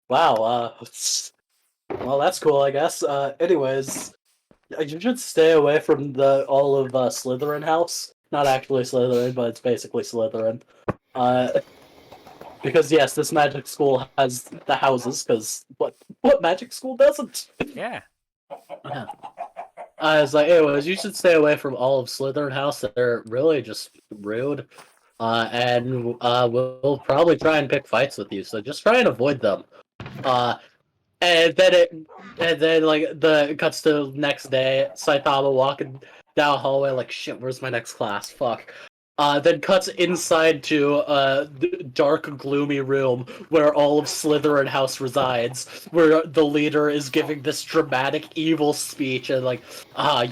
Wow, well, that's cool, I guess. Anyways, you should stay away from the all of Slytherin house. Not actually Slytherin, but it's basically Slytherin. Uh, because yes, this magic school has the houses. Because what magic school doesn't? Yeah. Yeah. I was like, anyways, you should stay away from all of Slytherin house. They're really just rude. And we'll probably try and pick fights with you. So just try and avoid them. Uh, And then like the cuts to next day, Saitama walking down a hallway like, shit, where's my next class? Fuck. Then cuts inside to a dark, gloomy room where all of Slytherin House resides, where the leader is giving this dramatic evil speech and like,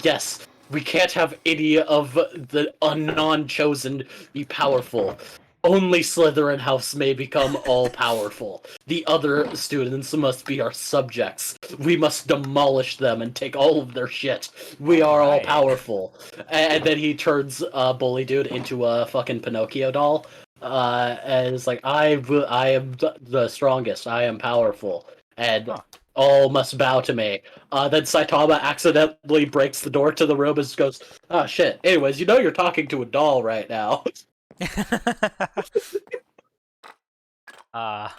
yes, we can't have any of the non-chosen be powerful. Only Slytherin House may become all-powerful. The other students must be our subjects. We must demolish them and take all of their shit. We All are all right. powerful. And then he turns Bully Dude into a fucking Pinocchio doll. And it's like, I am the strongest. I am powerful. And Oh. all must bow to me. Then Saitama accidentally breaks the door to the room and goes, "Oh shit. Anyways, you know you're talking to a doll right now." Ah,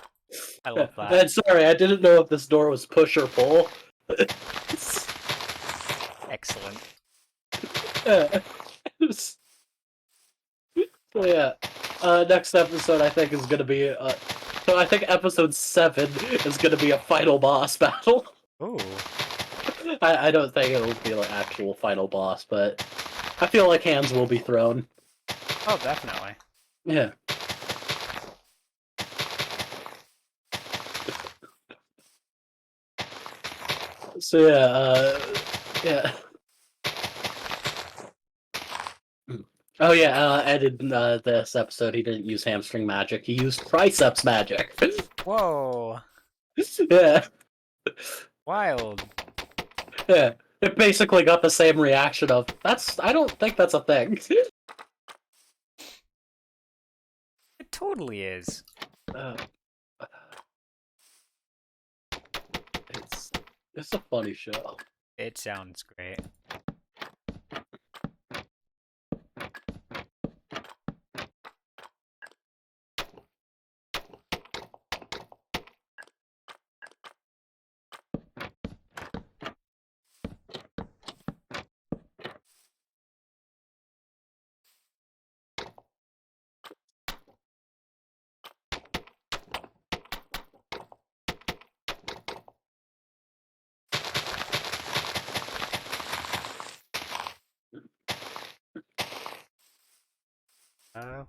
I love that. And sorry, I didn't know if this door was push or pull. Excellent. So yeah, next episode I think is gonna be. So I think episode 7 is gonna be a final boss battle. Ooh. I don't think it'll be like actual final boss, but I feel like hands will be thrown. Oh, definitely. Yeah. So yeah. Oh yeah, and in this episode he didn't use hamstring magic. He used triceps magic. Whoa. Yeah. Wild. Yeah. It basically got the same reaction of, that's, I don't think that's a thing. It totally is. Uh, it's, it's a funny show. It sounds great.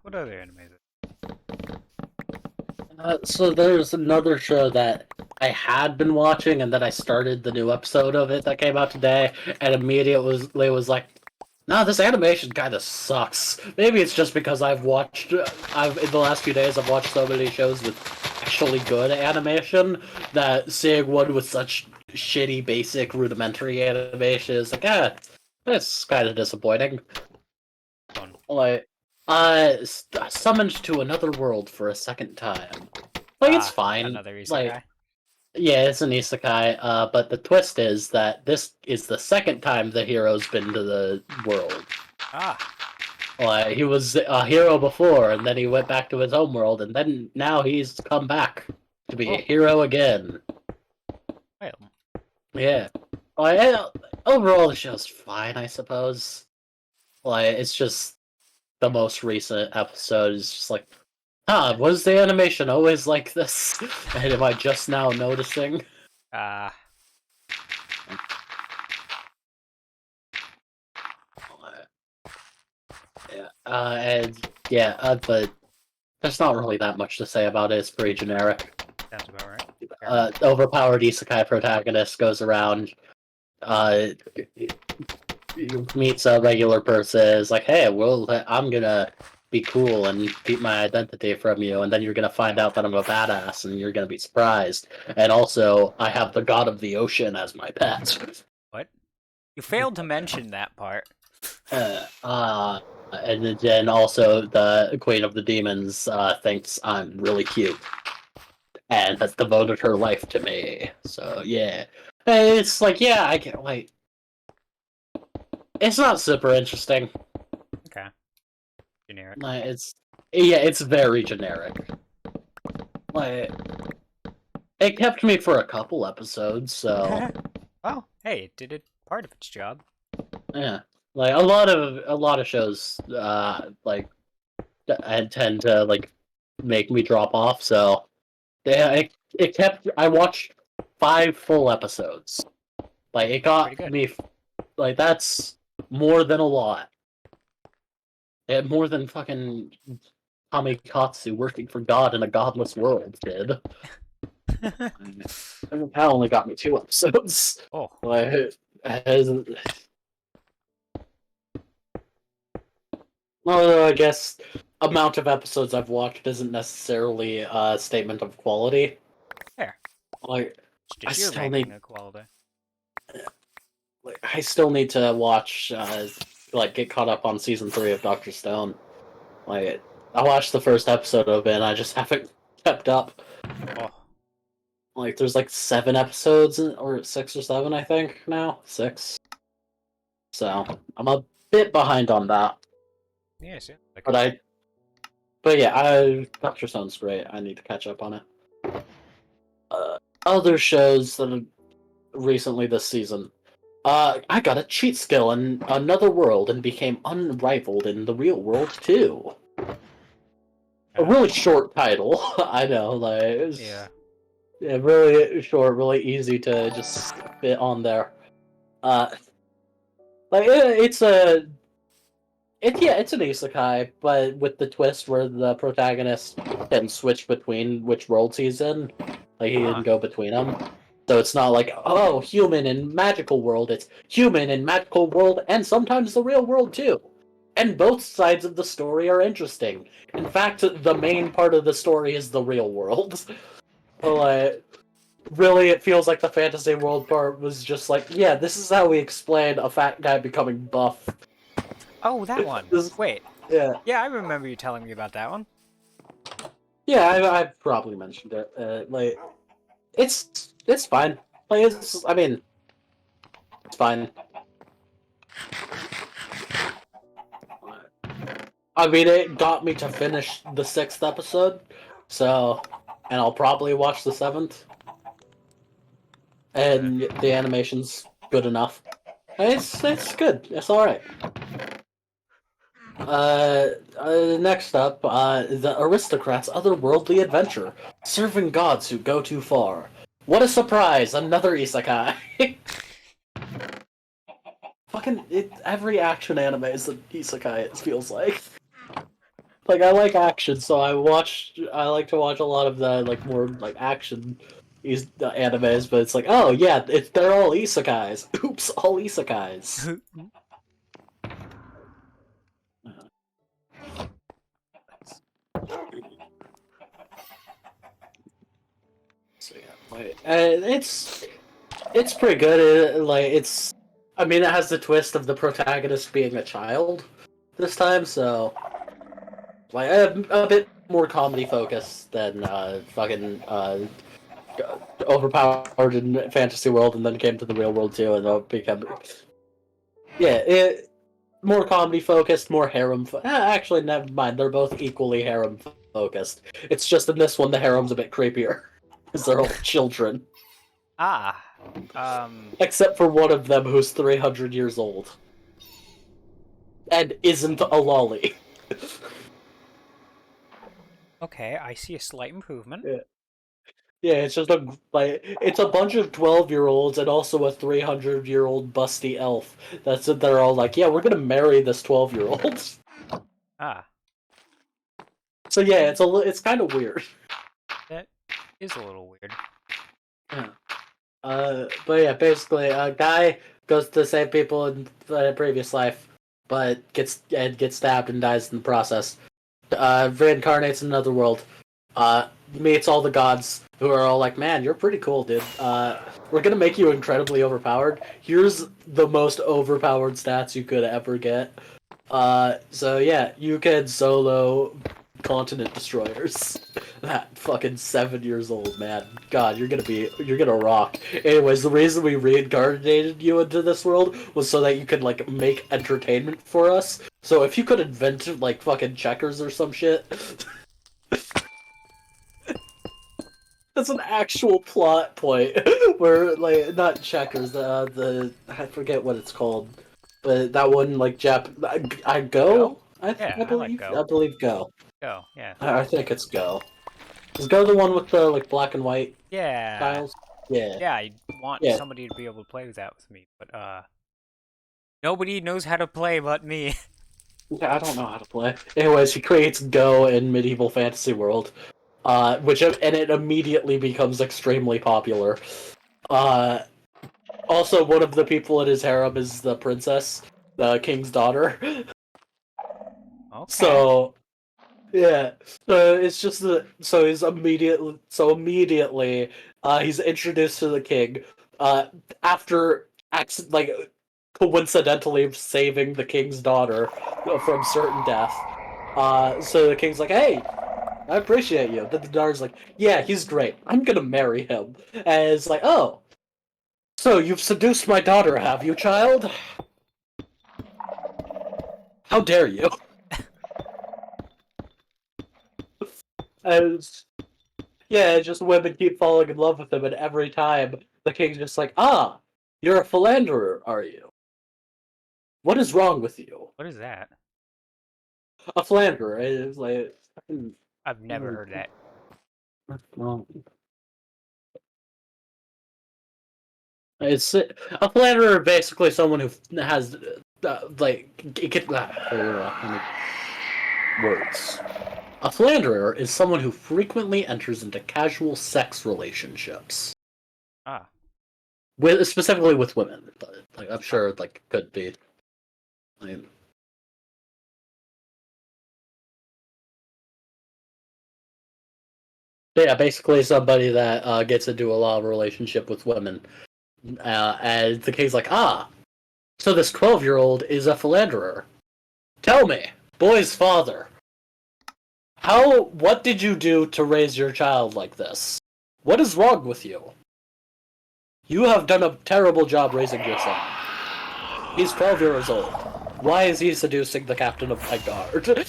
What other animes? So there's another show that I had been watching, and then I started the new episode of it that came out today, and immediately was like, "No, this animation kind of sucks." Maybe it's just because I've in the last few days I've watched so many shows with actually good animation that seeing one with such shitty, basic, rudimentary animation is like, that's kind of disappointing. Fun. Like, summoned to another world for a second time. Like, it's fine. Another Like, isekai. yeah, it's an isekai, but the twist is that this is the second time the hero's been to the world. Like, he was a hero before, and then he went back to his home world, and then now he's come back to be a hero again. Well. Yeah. Like, overall, the show's fine, I suppose. Like, it's just the most recent episode is just like, was the animation always like this? And am I just now noticing? Yeah, but there's not really that much to say about it. It's pretty generic. sounds about right. Overpowered isekai protagonist goes around, meets a regular person, is like, hey, I'm gonna be cool and keep my identity from you, and then you're gonna find out that I'm a badass, and you're gonna be surprised. And also, I have the god of the ocean as my pet. What? You failed to mention that part. And then also the Queen of the Demons thinks I'm really cute and has devoted her life to me. So yeah, it's like, yeah, I get like, it's not super interesting. Okay. Generic. It's very generic. Like, it kept me for a couple episodes, so Oh, hey, it did part of its job. yeah. Like a lot of shows, like I tend to like make me drop off. So yeah, I watched 5 full episodes. Like it got me. Like that's more than a lot. More than fucking Kamikatsu working for God in a godless world did. That only got me 2 episodes. Oh. Like, well, I guess amount of episodes I've watched isn't necessarily a statement of quality. Fair. Like, I still need a quality. Like, I still need to watch, like, get caught up on season 3 of Dr. Stone. Like, I watched the first episode of it, and I just haven't kept up. Oh. Like, there's like 7 episodes, or 6 or 7, I think, now. 6. So, I'm a bit behind on that. Yes, yeah. But yeah, Dr. Stone's great. I need to catch up on it. Other shows that have recently this season. I got a cheat skill in another world and became unrivaled in the real world too. A really short title, I know, like yeah, really short, really easy to just fit on there. It's an isekai, but with the twist where the protagonist can switch between which worlds he's in. Like he can go between them. So it's not like, oh, human in magical world. It's human in magical world and sometimes the real world too. And both sides of the story are interesting. In fact, the main part of the story is the real world. So, really, it feels like the fantasy world part was just like, yeah, this is how we explain a fat guy becoming buff. Oh, that one. Wait. Yeah. Yeah, I remember you telling me about that one. Yeah, I've probably mentioned it. It's fine. It's fine. I mean, it got me to finish the 6th episode, so, and I'll probably watch the 7th. And the animation's good enough. It's good. It's all right. Next up, the aristocrats' otherworldly adventure, serving gods who go too far. What a surprise! Another isekai. Fucking every action anime is an isekai. It feels like. Like I like action, so I like to watch a lot of the like more like action animes, but it's like, oh yeah, they're all isekais. Oops, all isekais. So yeah, like, it's pretty good. I mean, it has the twist of the protagonist being a child this time, so like a bit more comedy focused than fucking overpowered in fantasy world, and then came to the real world too, and become it more comedy focused, more harem. Actually, never mind. They're both equally harem focused. It's just in this one the harem's a bit creepier because they're all children, Ah. except for one of them who's 300 years old and isn't a lolly. Okay, I see a slight improvement. Yeah. Yeah, it's just it's a bunch of 12-year-olds and also a 300-year-old busty elf. They're all like, yeah, we're gonna marry this 12-year-old. Ah, So yeah, it's kind of weird. that is a little weird. Yeah. But yeah, basically, a guy goes to save people in a previous life, but gets stabbed and dies in the process. Reincarnates in another world. Meets all the gods who are all like, "Man, you're pretty cool, dude. We're gonna make you incredibly overpowered. Here's the most overpowered stats you could ever get. So yeah, you can solo continent destroyers." That fucking 7 years old, man. God, you're gonna rock. Anyways, the reason we reincarnated you into this world was so that you could like make entertainment for us. So if you could invent like fucking checkers or some shit, that's an actual plot point where like not checkers, the I forget what it's called, but that one like I go. Go? Yeah, I like Go. I believe Go. Go, yeah. I think it's Go. Is Go the one with the like black and white Yeah. tiles? Yeah. Yeah, I want Yeah. somebody to be able to play that with me, but, nobody knows how to play but me. Yeah, I don't know how to play. Anyways, he creates Go in medieval fantasy world, and it immediately becomes extremely popular. Uh, Also, one of the people in his harem is the princess, the king's daughter. Okay. So yeah, it's just so immediately he's introduced to the king after like coincidentally saving the king's daughter from certain death. So the king's like, "Hey, I appreciate you." Then the daughter's like, "Yeah, he's great. I'm gonna marry him." And it's like, "Oh, so you've seduced my daughter, have you, child? How dare you?" And yeah, just women keep falling in love with him, and every time the king's just like, "Ah, you're a philanderer, are you? What is wrong with you?" What is that? A philanderer is like, fucking, I've never heard that. well, it's a philanderer, basically someone who has words. A philanderer is someone who frequently enters into casual sex relationships. Ah. Specifically with women, but like I'm sure like could be. Like, yeah, basically somebody that gets into a lot of relationship with women. And the king's like, ah, so this 12-year-old is a philanderer. Tell me, boy's father, what did you do to raise your child like this? What is wrong with you? You have done a terrible job raising your son. He's 12 years old. Why is he seducing the captain of my guard?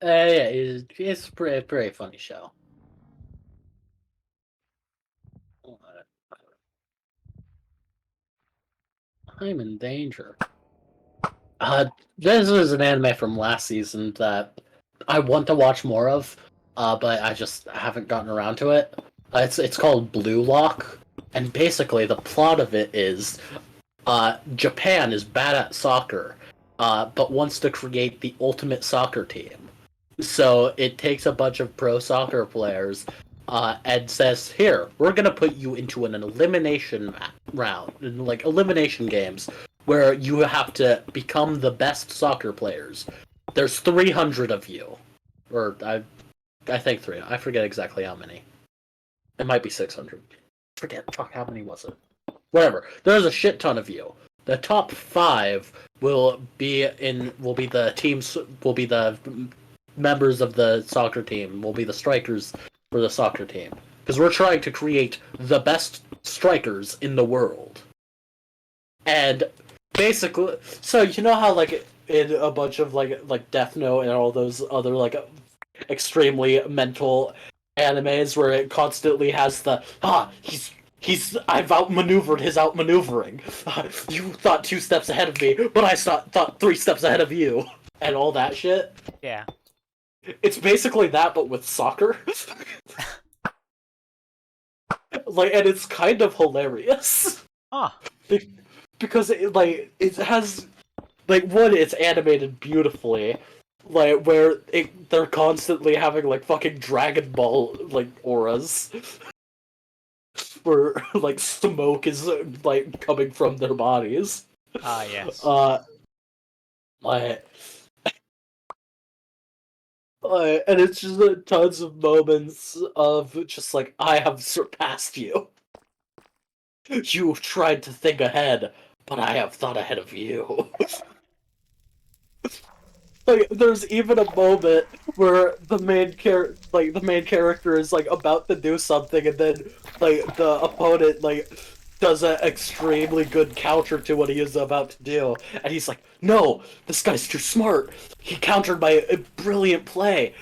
Yeah, it's a pretty funny show. I'm in danger. This is an anime from last season that I want to watch more of, but I just haven't gotten around to it. It's called Blue Lock, and basically the plot of it is Japan is bad at soccer, but wants to create the ultimate soccer team. So it takes a bunch of pro soccer players and says, "Here, we're gonna put you into an elimination round, like elimination games, where you have to become the best soccer players. There's 300 of you, or I think three. I forget exactly how many. It might be 600. Forget. Fuck. How many was it? Whatever. There's a shit ton of you. The top 5 will be the teams. Will be the members of the soccer team. Will be the strikers for the soccer team. Because we're trying to create the best strikers in the world. And basically, so you know how like in a bunch of like Death Note and all those other like extremely mental animes where it constantly has the he's I've outmaneuvered his outmaneuvering. You thought 2 steps ahead of me, but I thought 3 steps ahead of you, and all that shit. Yeah. It's basically that, but with soccer. Like, and it's kind of hilarious. Huh. Because it has one, it's animated beautifully, like where they're constantly having like fucking Dragon Ball like auras, where like smoke is like coming from their bodies. Ah, yes. Like, and it's just tons of moments of just like, I have surpassed you. You've tried to think ahead, but I have thought ahead of you. Like, there's even a moment where the main character is like about to do something, and then like the opponent like does an extremely good counter to what he is about to do, and he's like, "No, this guy's too smart. He countered my brilliant play.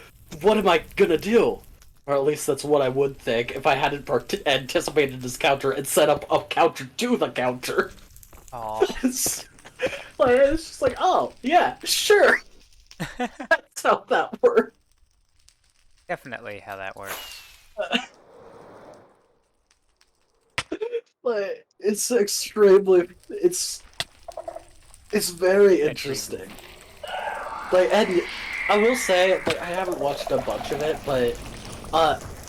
What am I gonna do?" Or at least that's what I would think if I hadn't anticipated this counter and set up a counter to the counter. Oh. It's just like, oh yeah, sure. That's how that works. Definitely how that works. Like, it's extremely, it's very interesting. Like, and I will say, like, I haven't watched a bunch of it, but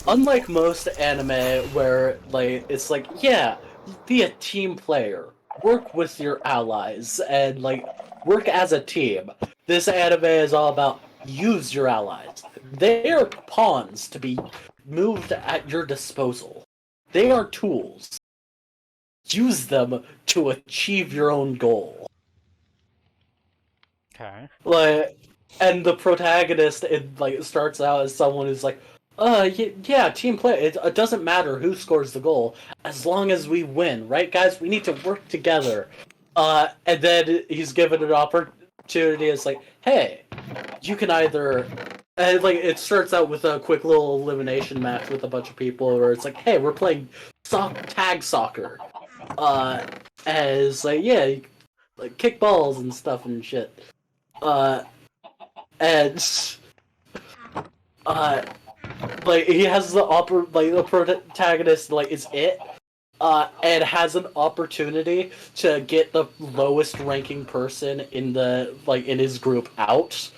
unlike most anime where like it's like, yeah, be a team player, work with your allies, and like work as a team. This anime is all about use your allies. They are pawns to be moved at your disposal. They are tools. Use them to achieve your own goal. Okay. Like, and the protagonist starts out as someone who's like, yeah, team play. It doesn't matter who scores the goal as long as we win, right, guys? We need to work together. And then he's given an opportunity. It's like, hey, you can either. And like it starts out with a quick little elimination match with a bunch of people, where it's like, hey, we're playing tag soccer. As like, yeah, like kick balls and stuff and shit. And like he has the protagonist like is it, and has an opportunity to get the lowest ranking person in in his group out,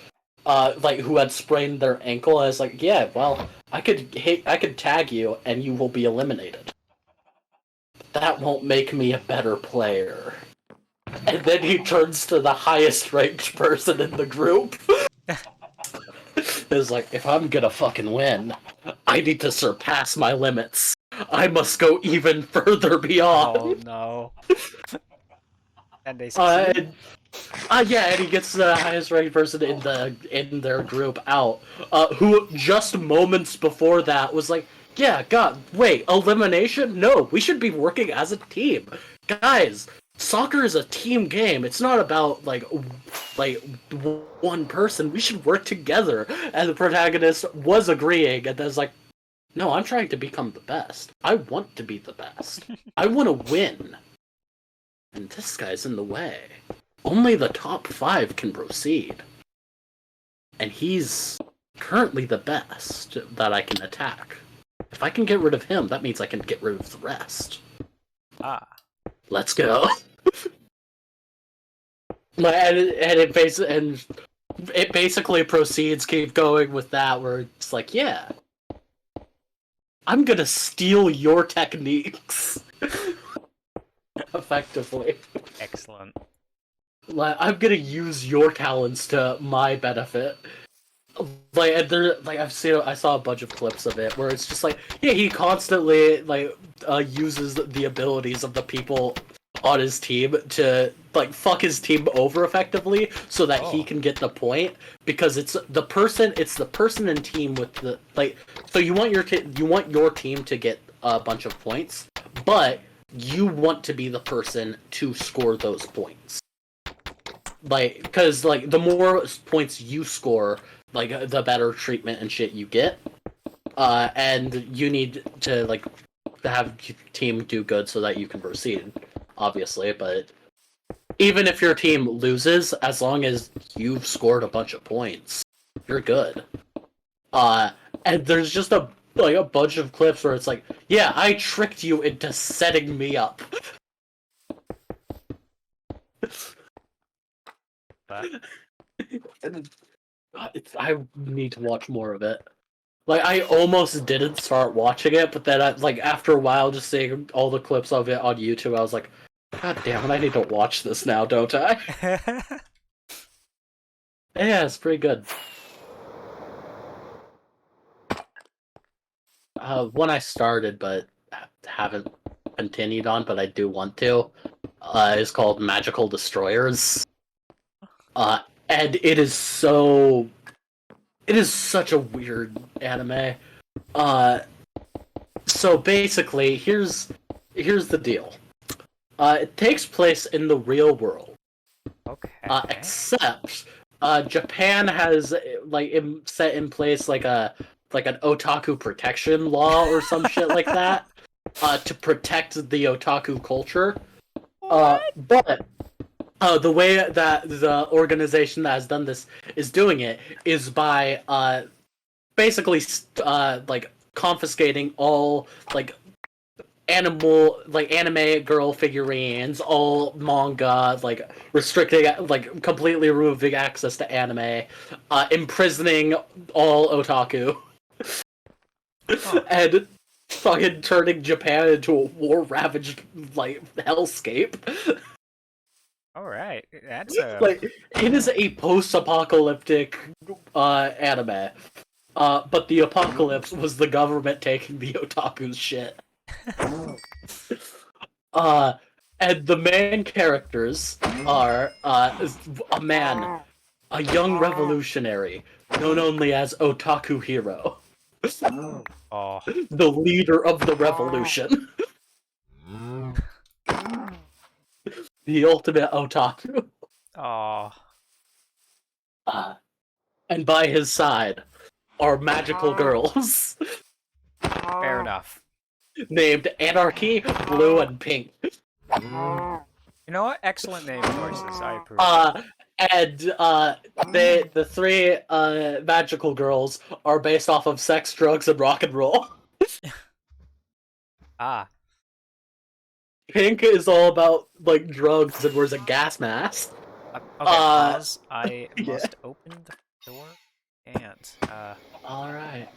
like who had sprained their ankle. As like, yeah, well, I could tag you and you will be eliminated. That won't make me a better player. And then he turns to the highest ranked person in the group. Is like, if I'm gonna fucking win, I need to surpass my limits. I must go even further beyond. Oh no. And they succeed? Yeah, and he gets the highest ranked person in their group out. Who just moments before that was like, yeah, God, wait, elimination? No, we should be working as a team, guys. Soccer is a team game. It's not about like one person. We should work together. And the protagonist was agreeing, and then it's like, no, I'm trying to become the best. I want to be the best. I want to win. And this guy's in the way. Only the top 5 can proceed. And he's currently the best that I can attack. If I can get rid of him, that means I can get rid of the rest. Ah. Let's go. And it basically proceeds, keep going with that, where it's like, yeah, I'm gonna steal your techniques. Effectively. Excellent. Like, I'm gonna use your talents to my benefit. Like, and there, like I saw a bunch of clips of it where it's just like, yeah, he constantly uses the abilities of the people on his team to like fuck his team over effectively, so that he Oh. can get the point. Because it's the person and team with the like. So you want your team to get a bunch of points, but you want to be the person to score those points. Like, because like the more points you score, like the better treatment and shit you get. And you need to like have your team do good so that you can proceed, obviously. But even if your team loses, as long as you've scored a bunch of points, you're good. And there's just a bunch of clips where it's like, yeah, I tricked you into setting me up. But I need to watch more of it. Like, I almost didn't start watching it, but then after a while, just seeing all the clips of it on YouTube, I was like, God damn it, I need to watch this now, don't I? Yeah, it's pretty good. One I started, but haven't continued on, but I do want to, is called Magical Destroyers. And it is such a weird anime. So basically, here's the deal. It takes place in the real world. Okay. Except, Japan has set in place like an otaku protection law or some shit like that, to protect the otaku culture. But the way that the organization that has done this is doing it is by basically like confiscating all anime girl figurines, all manga, like restricting, like completely removing access to anime, imprisoning all otaku, Huh. and fucking turning Japan into a war-ravaged hellscape. All right. That's a. Like, it is a post-apocalyptic anime. But the apocalypse was the government taking the otaku's shit. Uh, and the main characters are a man, a young revolutionary, known only as Otaku Hero, Oh. the leader of the revolution, the ultimate otaku. Oh. Uh, and by his side are magical girls Fair enough. named Anarchy, Blue, and Pink. You know what? Excellent name choices. I approve. And the three magical girls are based off of sex, drugs, and rock and roll. Ah. Pink is all about like drugs and wears a gas mask. Okay. Pause. I Yeah. must open the door. And All right.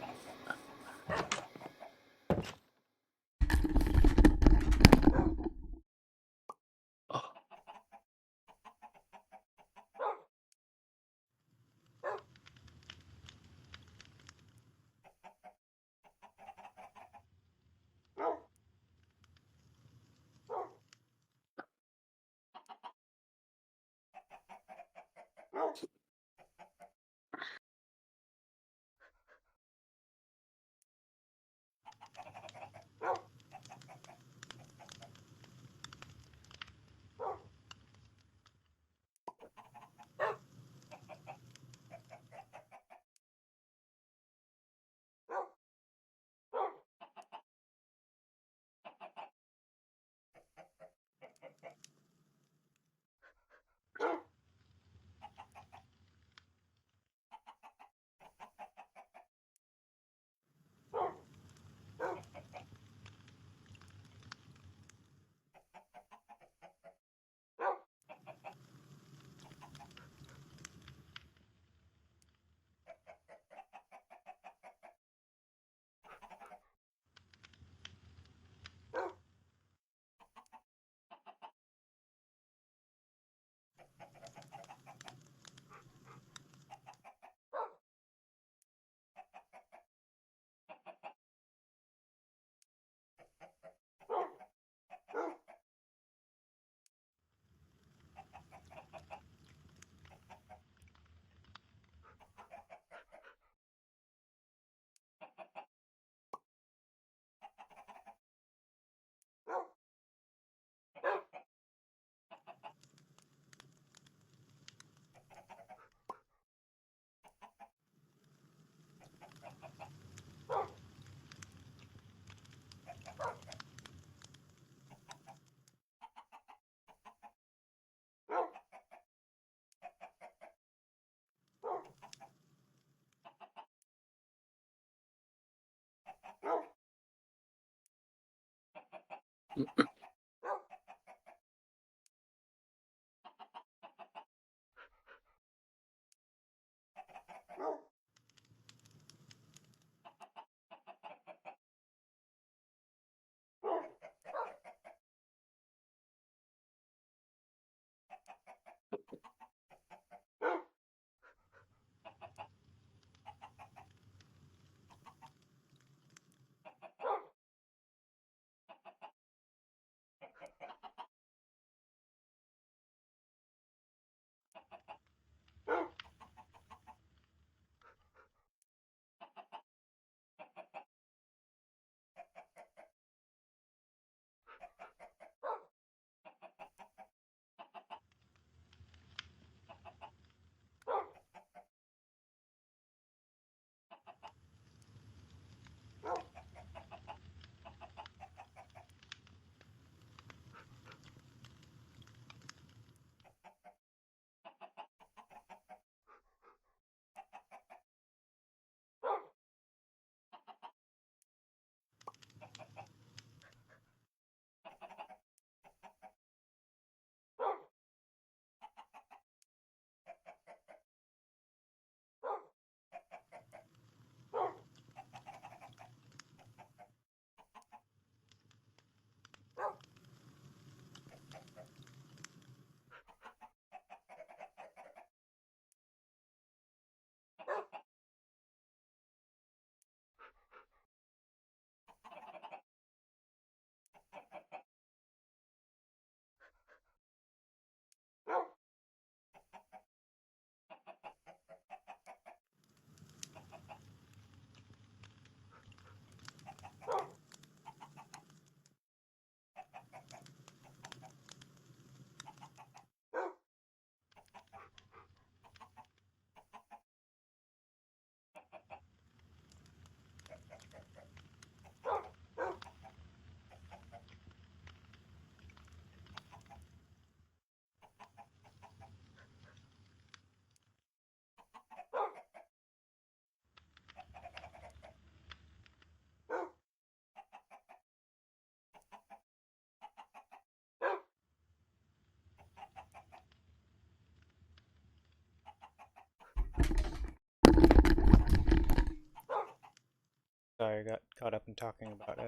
Sorry, I got caught up in talking about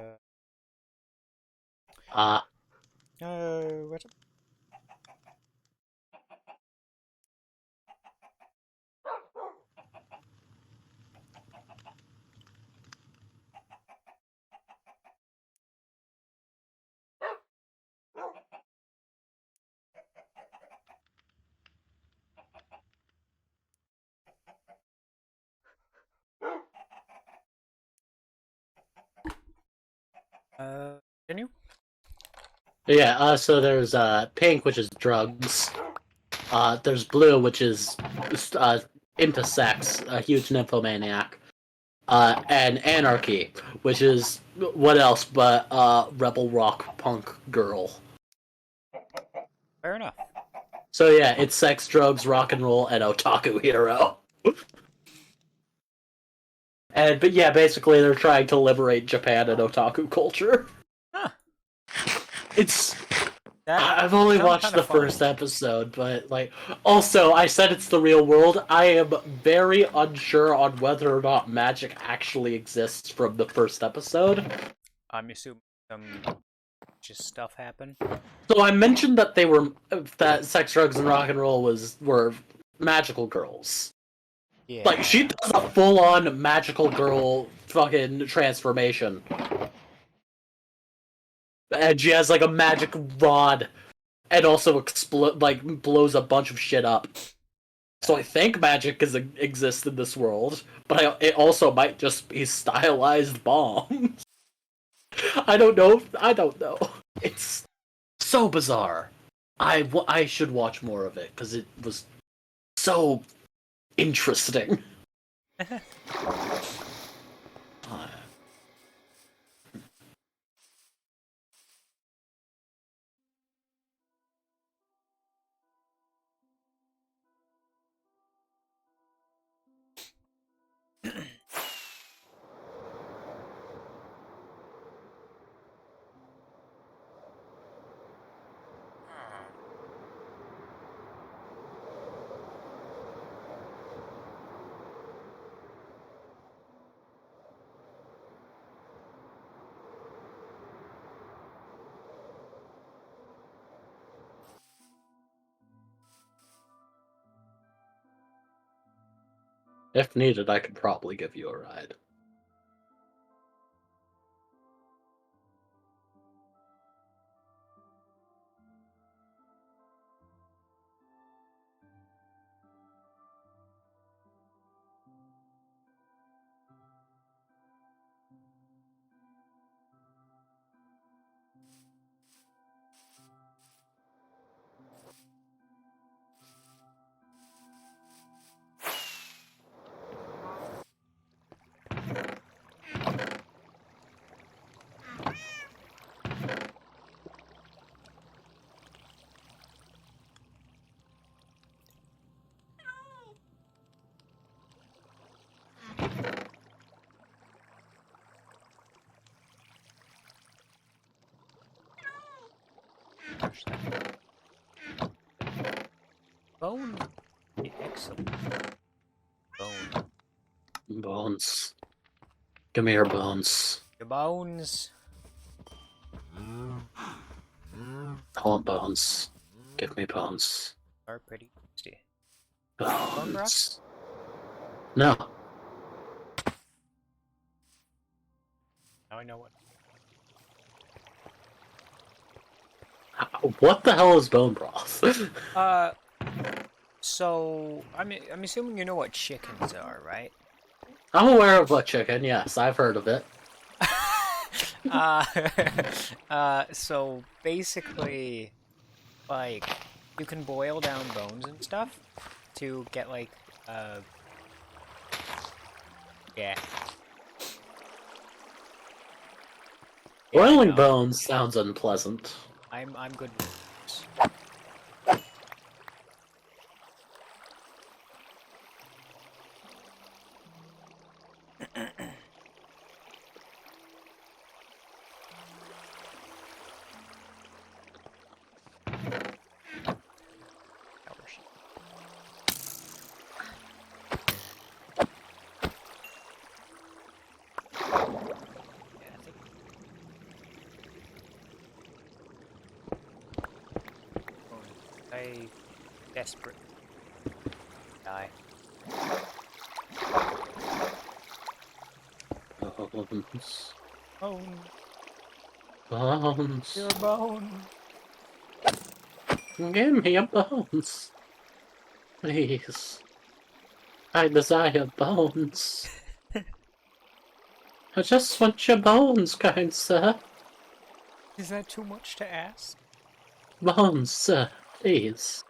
Uh, what's continue? yeah, so there's pink, which is drugs. There's blue, which is into sex, a huge nymphomaniac. And anarchy, which is what else but rebel rock punk girl. Fair enough. So yeah, it's sex, drugs, rock and roll, and otaku hero. But yeah, basically they're trying to liberate Japan and otaku culture. Huh. It's That I've only sounds watched kind of the fun. first episode, but like also I said it's the real world. I am very unsure on whether or not magic actually exists from the first episode. I'm assuming some just stuff happened. So I mentioned that that sex, drugs, and rock and roll were magical girls. Yeah. Like she does a full on magical girl fucking transformation, and she has like a magic rod, and also blows a bunch of shit up. So I think magic exists in this world, but it also might just be stylized bombs. I don't know. I don't know. It's so bizarre. I should watch more of it because it was so interesting. Uh, If needed, I could probably give you a ride. Gosh, that bone. Yeah, excellent. Bone. Bones. Give me your bones. Your bones. I want bones. Give me bones. Are pretty tasty. Bone broth? Bones. No. Now I know what. What the hell is bone broth? So I'm assuming you know what chickens are, right? I'm aware of what chicken, yes, I've heard of it. uh, so basically, like, you can boil down bones and stuff to get like, yeah. Yeah, I Boiling know. bones sounds unpleasant. I'm good with this. Power sheet. Yeah, I think I desperate die. Bones. Bone. Bones. Your bone. Give me your bones. Please. I desire bones. I just want your bones, kind sir. Is that too much to ask? Bones, sir, please.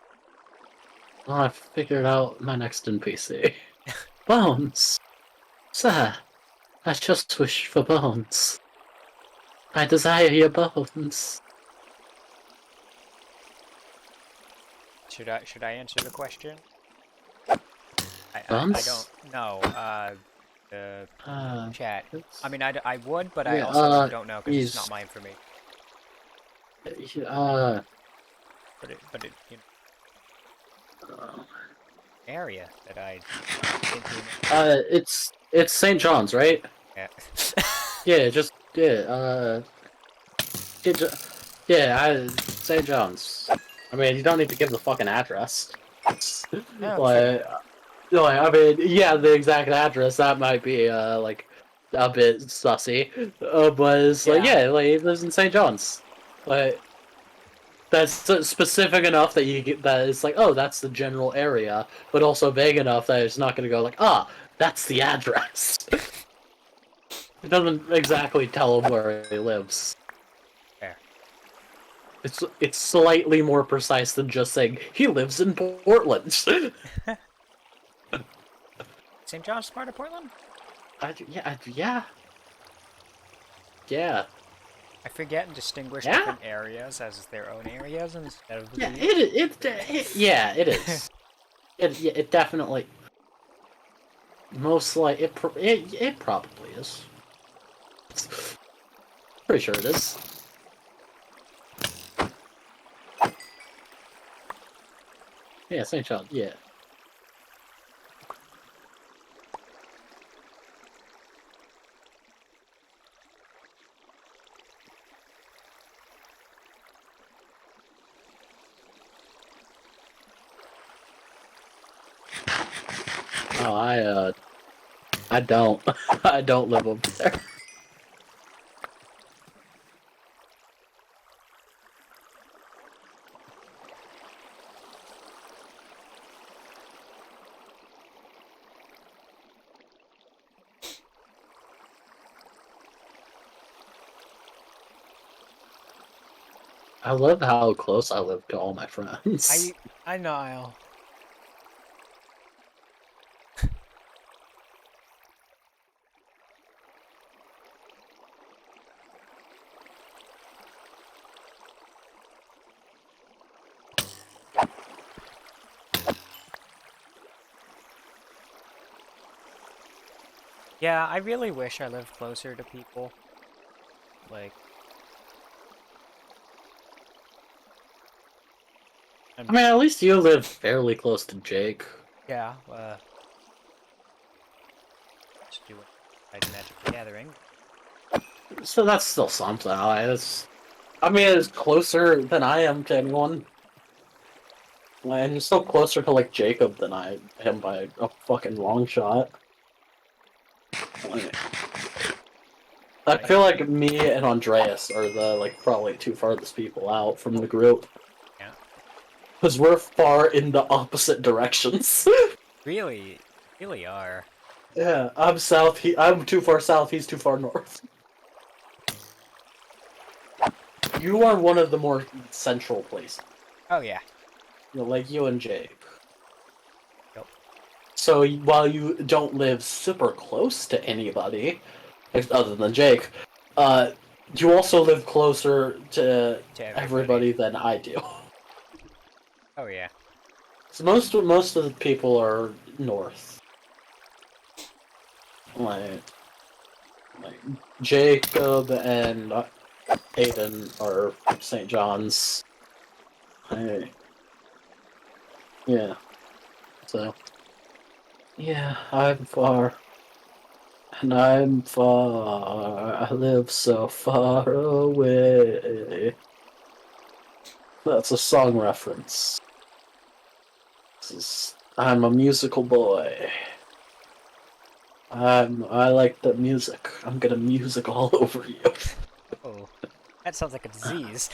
Oh, I've figured out my next NPC. Bones! Sir, I just wish for bones. I desire your bones. Should I answer the question? I Bones? don't know. The chat. It's... I mean, I would, but I Yeah, also don't know because it's not he's... my information. Uh... But it, you know, area that I think we it's St. John's, right? yeah. Yeah, just... Yeah, St. John's. I mean, you don't need to give the fucking address. Oh, true. like, I mean, yeah, the exact address, that might be, like, a bit sussy. But it's like, Yeah. yeah, like, he lives in St. John's. Like, that's specific enough that you get, that it's like, oh, that's the general area, but also vague enough that it's not gonna go like, ah, that's the address. It doesn't exactly tell him where he lives. Fair. It's slightly more precise than just saying he lives in Portland. St. John's part of Portland? Yeah. I forget and distinguish Yeah? different areas as their own areas instead of Yeah, the. yeah, it is. It definitely. Most like it probably is. Pretty sure it is. Yeah, St. John. Yeah. Oh, I I don't. I don't live up there. I love how close I live to all my friends. I know. Yeah, I really wish I lived closer to people. Like, I mean, at least you live fairly close to Jake. yeah, just do it. I'd Magic the Gathering. So that's still something. I mean, it's closer than I am to anyone. And he's still closer to, like, Jacob than I am by a fucking long shot. Like, I feel like me and Andreas are the, like, probably two farthest people out from the group. Yeah. Because we're far in the opposite directions. Really, really are. Yeah, I'm south, I'm too far south, he's too far north. You are one of the more central places. Oh yeah. You know, like you and Jake. Yep. So while you don't live super close to anybody, other than Jake, you also live closer to To everybody everybody. than I do. Oh yeah. So most of the people are north. Like Jacob and Aiden are St. John's. Yeah. So yeah, I'm far. And I'm far. I live so far away. That's a song reference. I'm a musical boy. I like the music. I'm gonna music all over you. Oh, that sounds like a disease.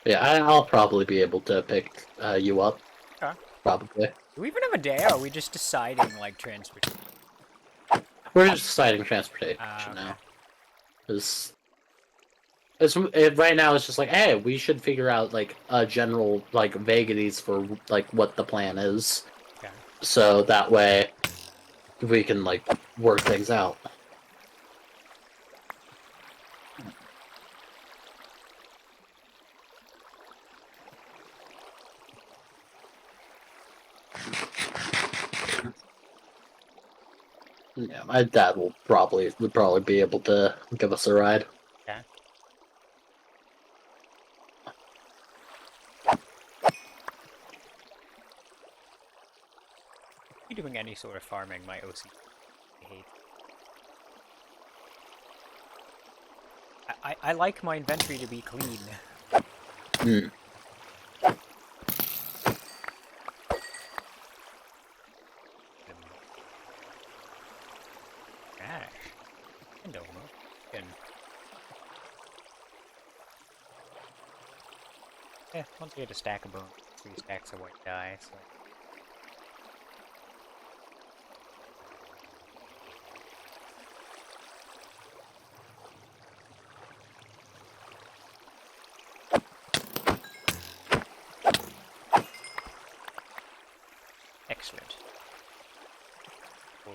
Yeah, I'll probably be able to pick you up. Okay. Probably. Do we even have a day, or are we just deciding like transportation? We're just deciding transportation Okay. now. Right now it's just like, hey, we should figure out like a general like vagaries for like what the plan is, Okay. so that way we can like work things out. Yeah, my dad would probably be able to give us a ride. Okay. You doing any sort of farming? My OC hates. I like my inventory to be clean. Hmm. Ash. I don't know. Once you get a stack of bones, 3 stacks of white dye, so. Excellent. Oh.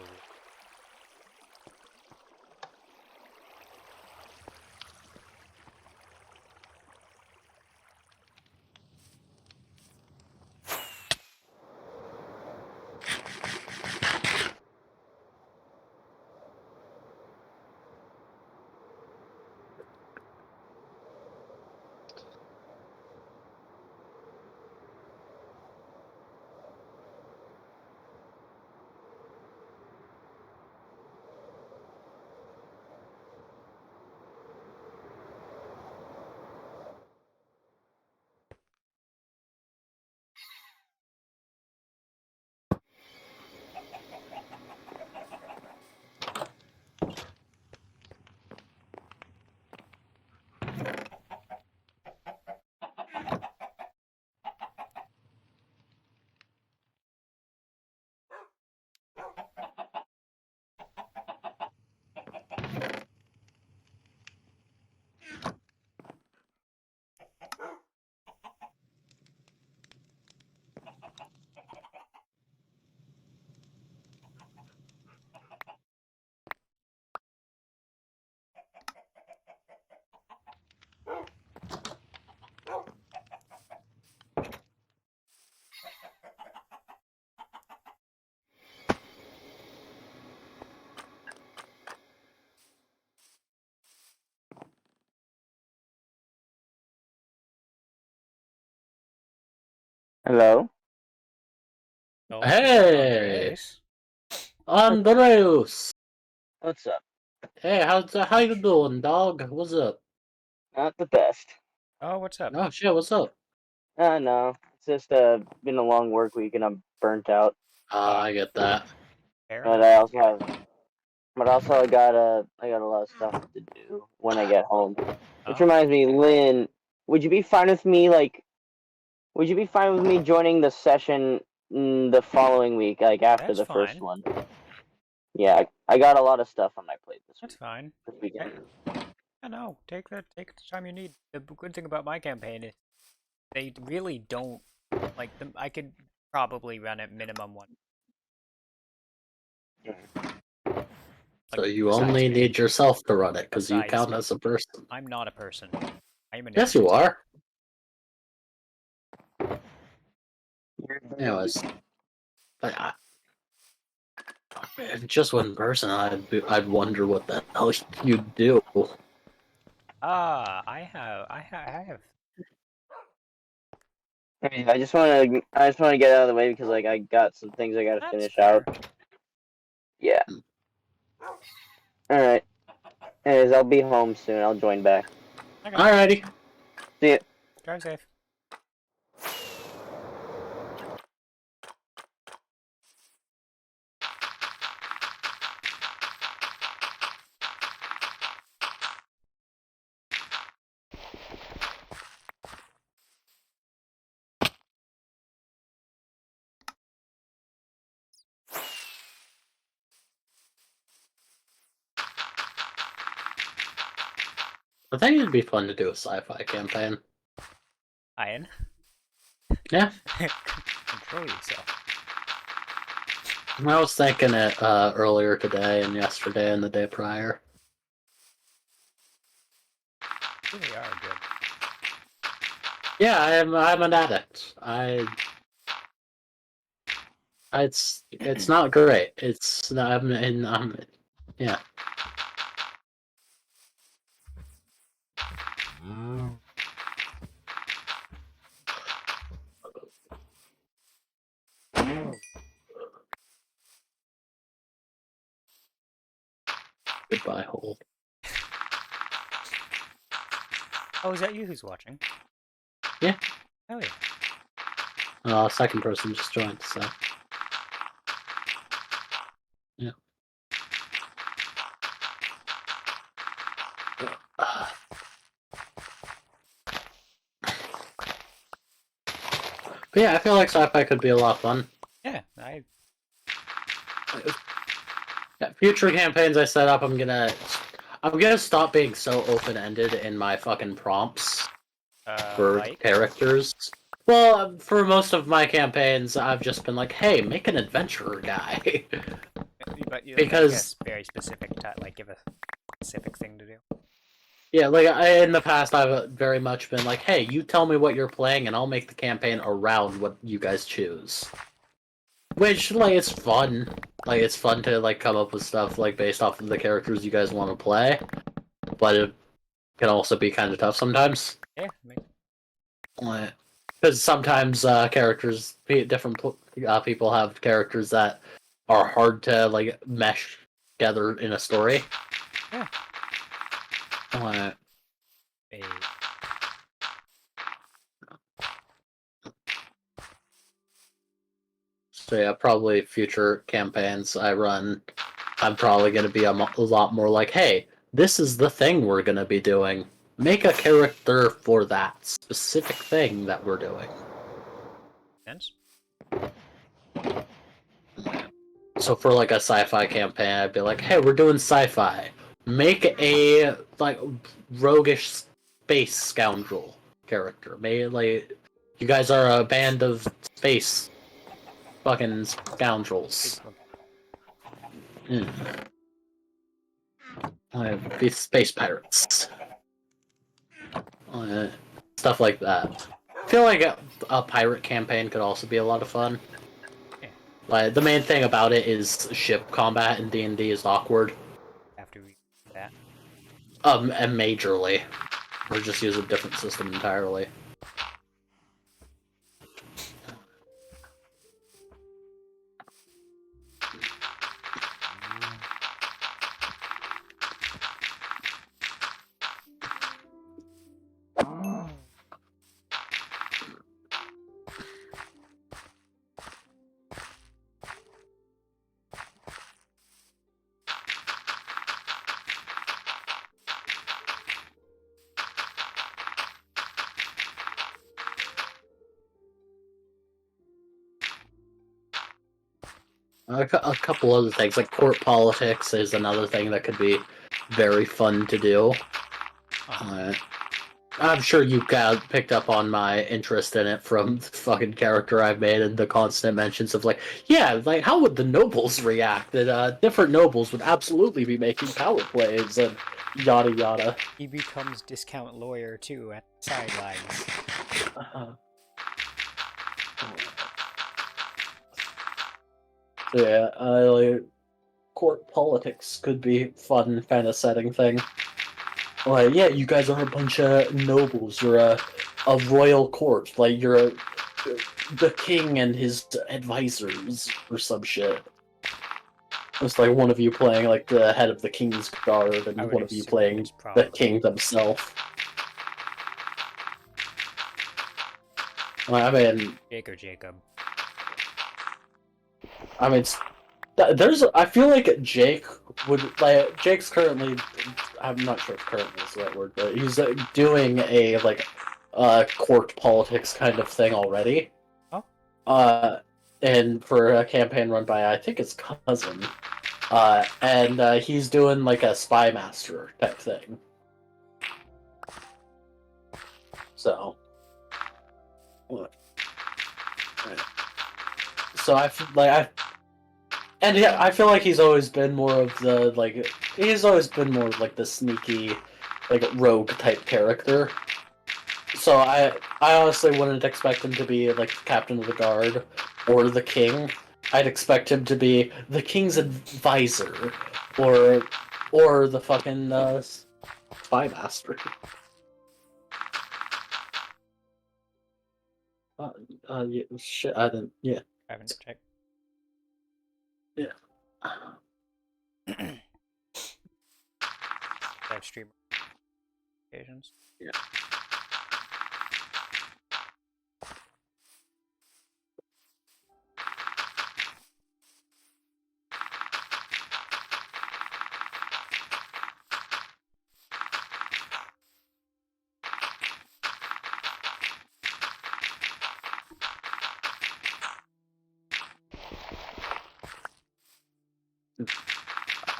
Hello? Oh, Hey, Andres. Andreas. What's up? Hey, how you doing, dog? What's up? Not the best. Oh, what's up? Oh shit, what's up? No. It's just been a long work week and I'm burnt out. I get that. Fair But enough. I also have I got a lot of stuff to do when I get home. Which Oh, reminds me, Lynn, would you be fine with me joining the session the following week, like after that's the first fine. one? Yeah, I got a lot of stuff on my plate That's fine. this weekend. I know. Take the time you need. The good thing about my campaign is they really don't like them. I could probably run at minimum one. Like So you besides only me. need yourself to run it, because you Besides count me. as a person. I'm not a person. I'm an Yes, you entity. are. Mhm. Anyways, if just one person, I'd wonder what the hell you'd do. Ah, I have. I just want to get out of the way because like I got some things I got to That's finish out. fair. Yeah. All right. Anyways, I'll be home soon. I'll join back. Okay. Alrighty. See ya. Drive safe. I think it'd be fun to do a sci-fi campaign. Ian. Yeah. Control yourself. I was thinking it earlier today and yesterday and the day prior. You really are good. Yeah, I'm an addict. It's not great. It's I'm yeah. Goodbye, hole. Oh, is that you who's watching? Yeah. Oh yeah. Second person just joined, so yeah. But yeah, I feel like sci-fi could be a lot of fun. Yeah, Yeah, future campaigns I set up, I'm gonna stop being so open-ended in my fucking prompts for like. characters. Well, for most of my campaigns, I've just been like, "Hey, make an adventurer guy," But you like a because very specific like give a specific thing to do. yeah, like in the past, I've very much been like, "Hey, you tell me what you're playing, and I'll make the campaign around what you guys choose." Which, like, it's fun. Like, it's fun to like come up with stuff like based off of the characters you guys want to play, but it can also be kind of tough sometimes. Yeah, Because sometimes different people have characters that are hard to like mesh together in a story. Yeah. Uh, Hey. so yeah, probably future campaigns I run, I'm probably going to be a lot more like, hey, this is the thing we're going to be doing. Make a character for that specific thing that we're doing. Sense? So for like a sci-fi campaign, I'd be like, "Hey, we're doing sci-fi. Make a like roguish space scoundrel character. Like you guys are a band of space fucking scoundrels. Mm. Be space pirates. Uh, Stuff like that. I feel like a pirate campaign could also be a lot of fun. Yeah. Like the main thing about it is ship combat in D&D is awkward. After we that. And majorly. Or just use a different system entirely. A couple other things, like court politics is another thing that could be very fun to do. I'm sure you got picked up on my interest in it from the fucking character I've made and the constant mentions of like, yeah, like how would the nobles react? That different nobles would absolutely be making power plays and yada yada. He becomes discount lawyer too at the sidelines. So yeah, like, court politics could be fun kind of setting thing. Like, yeah, you guys are a bunch of nobles. You're a royal court. Like, you're the king and his advisors or some shit. It's like one of you playing like the head of the king's guard, I and would one of you assume playing it's the probably king himself. I mean, Jake or Jacob. there's. I feel like Jake would like. Jake's currently. I'm not sure if currently is the right word, but he's doing a like, court politics kind of thing already. Oh. And for a campaign run by I think his cousin. And he's doing like a spy master type thing. So. So and yeah, I feel like he's always been more of the like he's always been more of like the sneaky, like rogue type character. So I honestly wouldn't expect him to be like the captain of the guard or the king. I'd expect him to be the king's advisor or the fucking spy master. Yeah, shit, I didn't. Yeah, I haven't checked. yeah. I have streamer occasions. Yeah.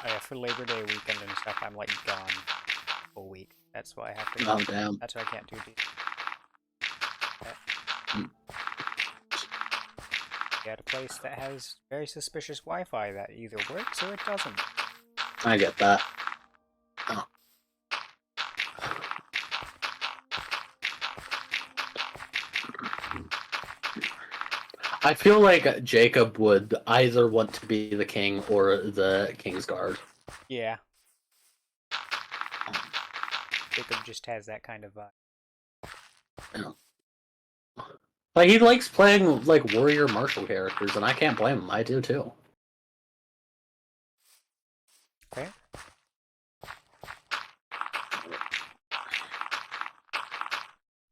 Oh yeah, for Labor Day weekend and stuff, I'm like gone a whole week. That's why I have to. Oh damn. That's why I can't do D. At a place that has very suspicious Wi-Fi that either works or it doesn't. I get that. Oh. I feel like Jacob would either want to be the king or the king's guard. Yeah. Jacob just has that kind of vibe. Yeah. Like he likes playing like warrior martial characters, and I can't blame him. I do too. Okay.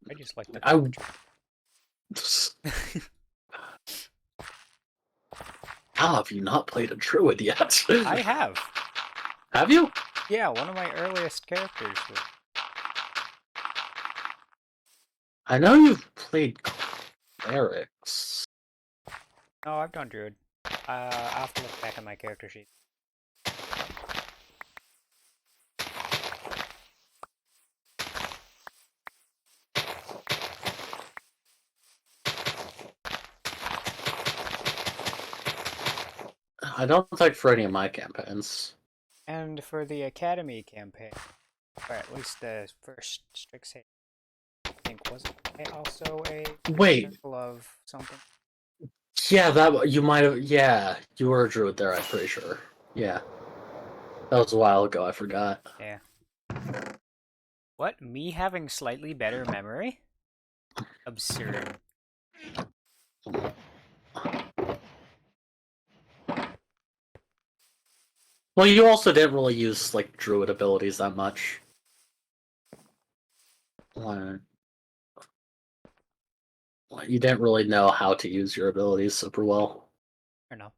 I just like the How have you not played a druid yet? I have. Have you? Yeah, one of my earliest characters was... I know you've played clerics. No, I've done druid. I'll have to look back at my character sheet. I don't think for any of my campaigns. And for the Academy campaign, or at least the first Strixhaven, I think, wasn't it also a Wait. circle of something? Yeah, that you might have. Yeah, you were a druid there. I'm pretty sure. Yeah, that was a while ago. I forgot. Yeah. What? Me having slightly better memory? Absurd. Well, you also didn't really use like druid abilities that much. You didn't really know how to use your abilities super well. Or no.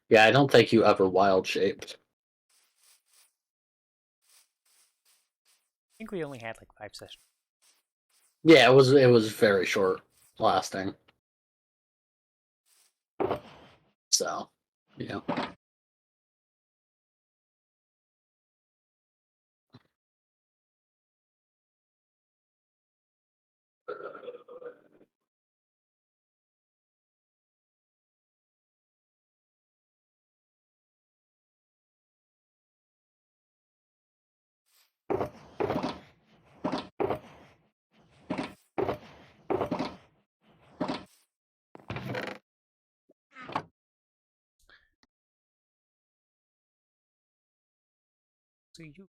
Yeah, I don't think you ever wild shaped. think we only had like 5 sessions. Yeah, it was very short lasting. So, yeah. So you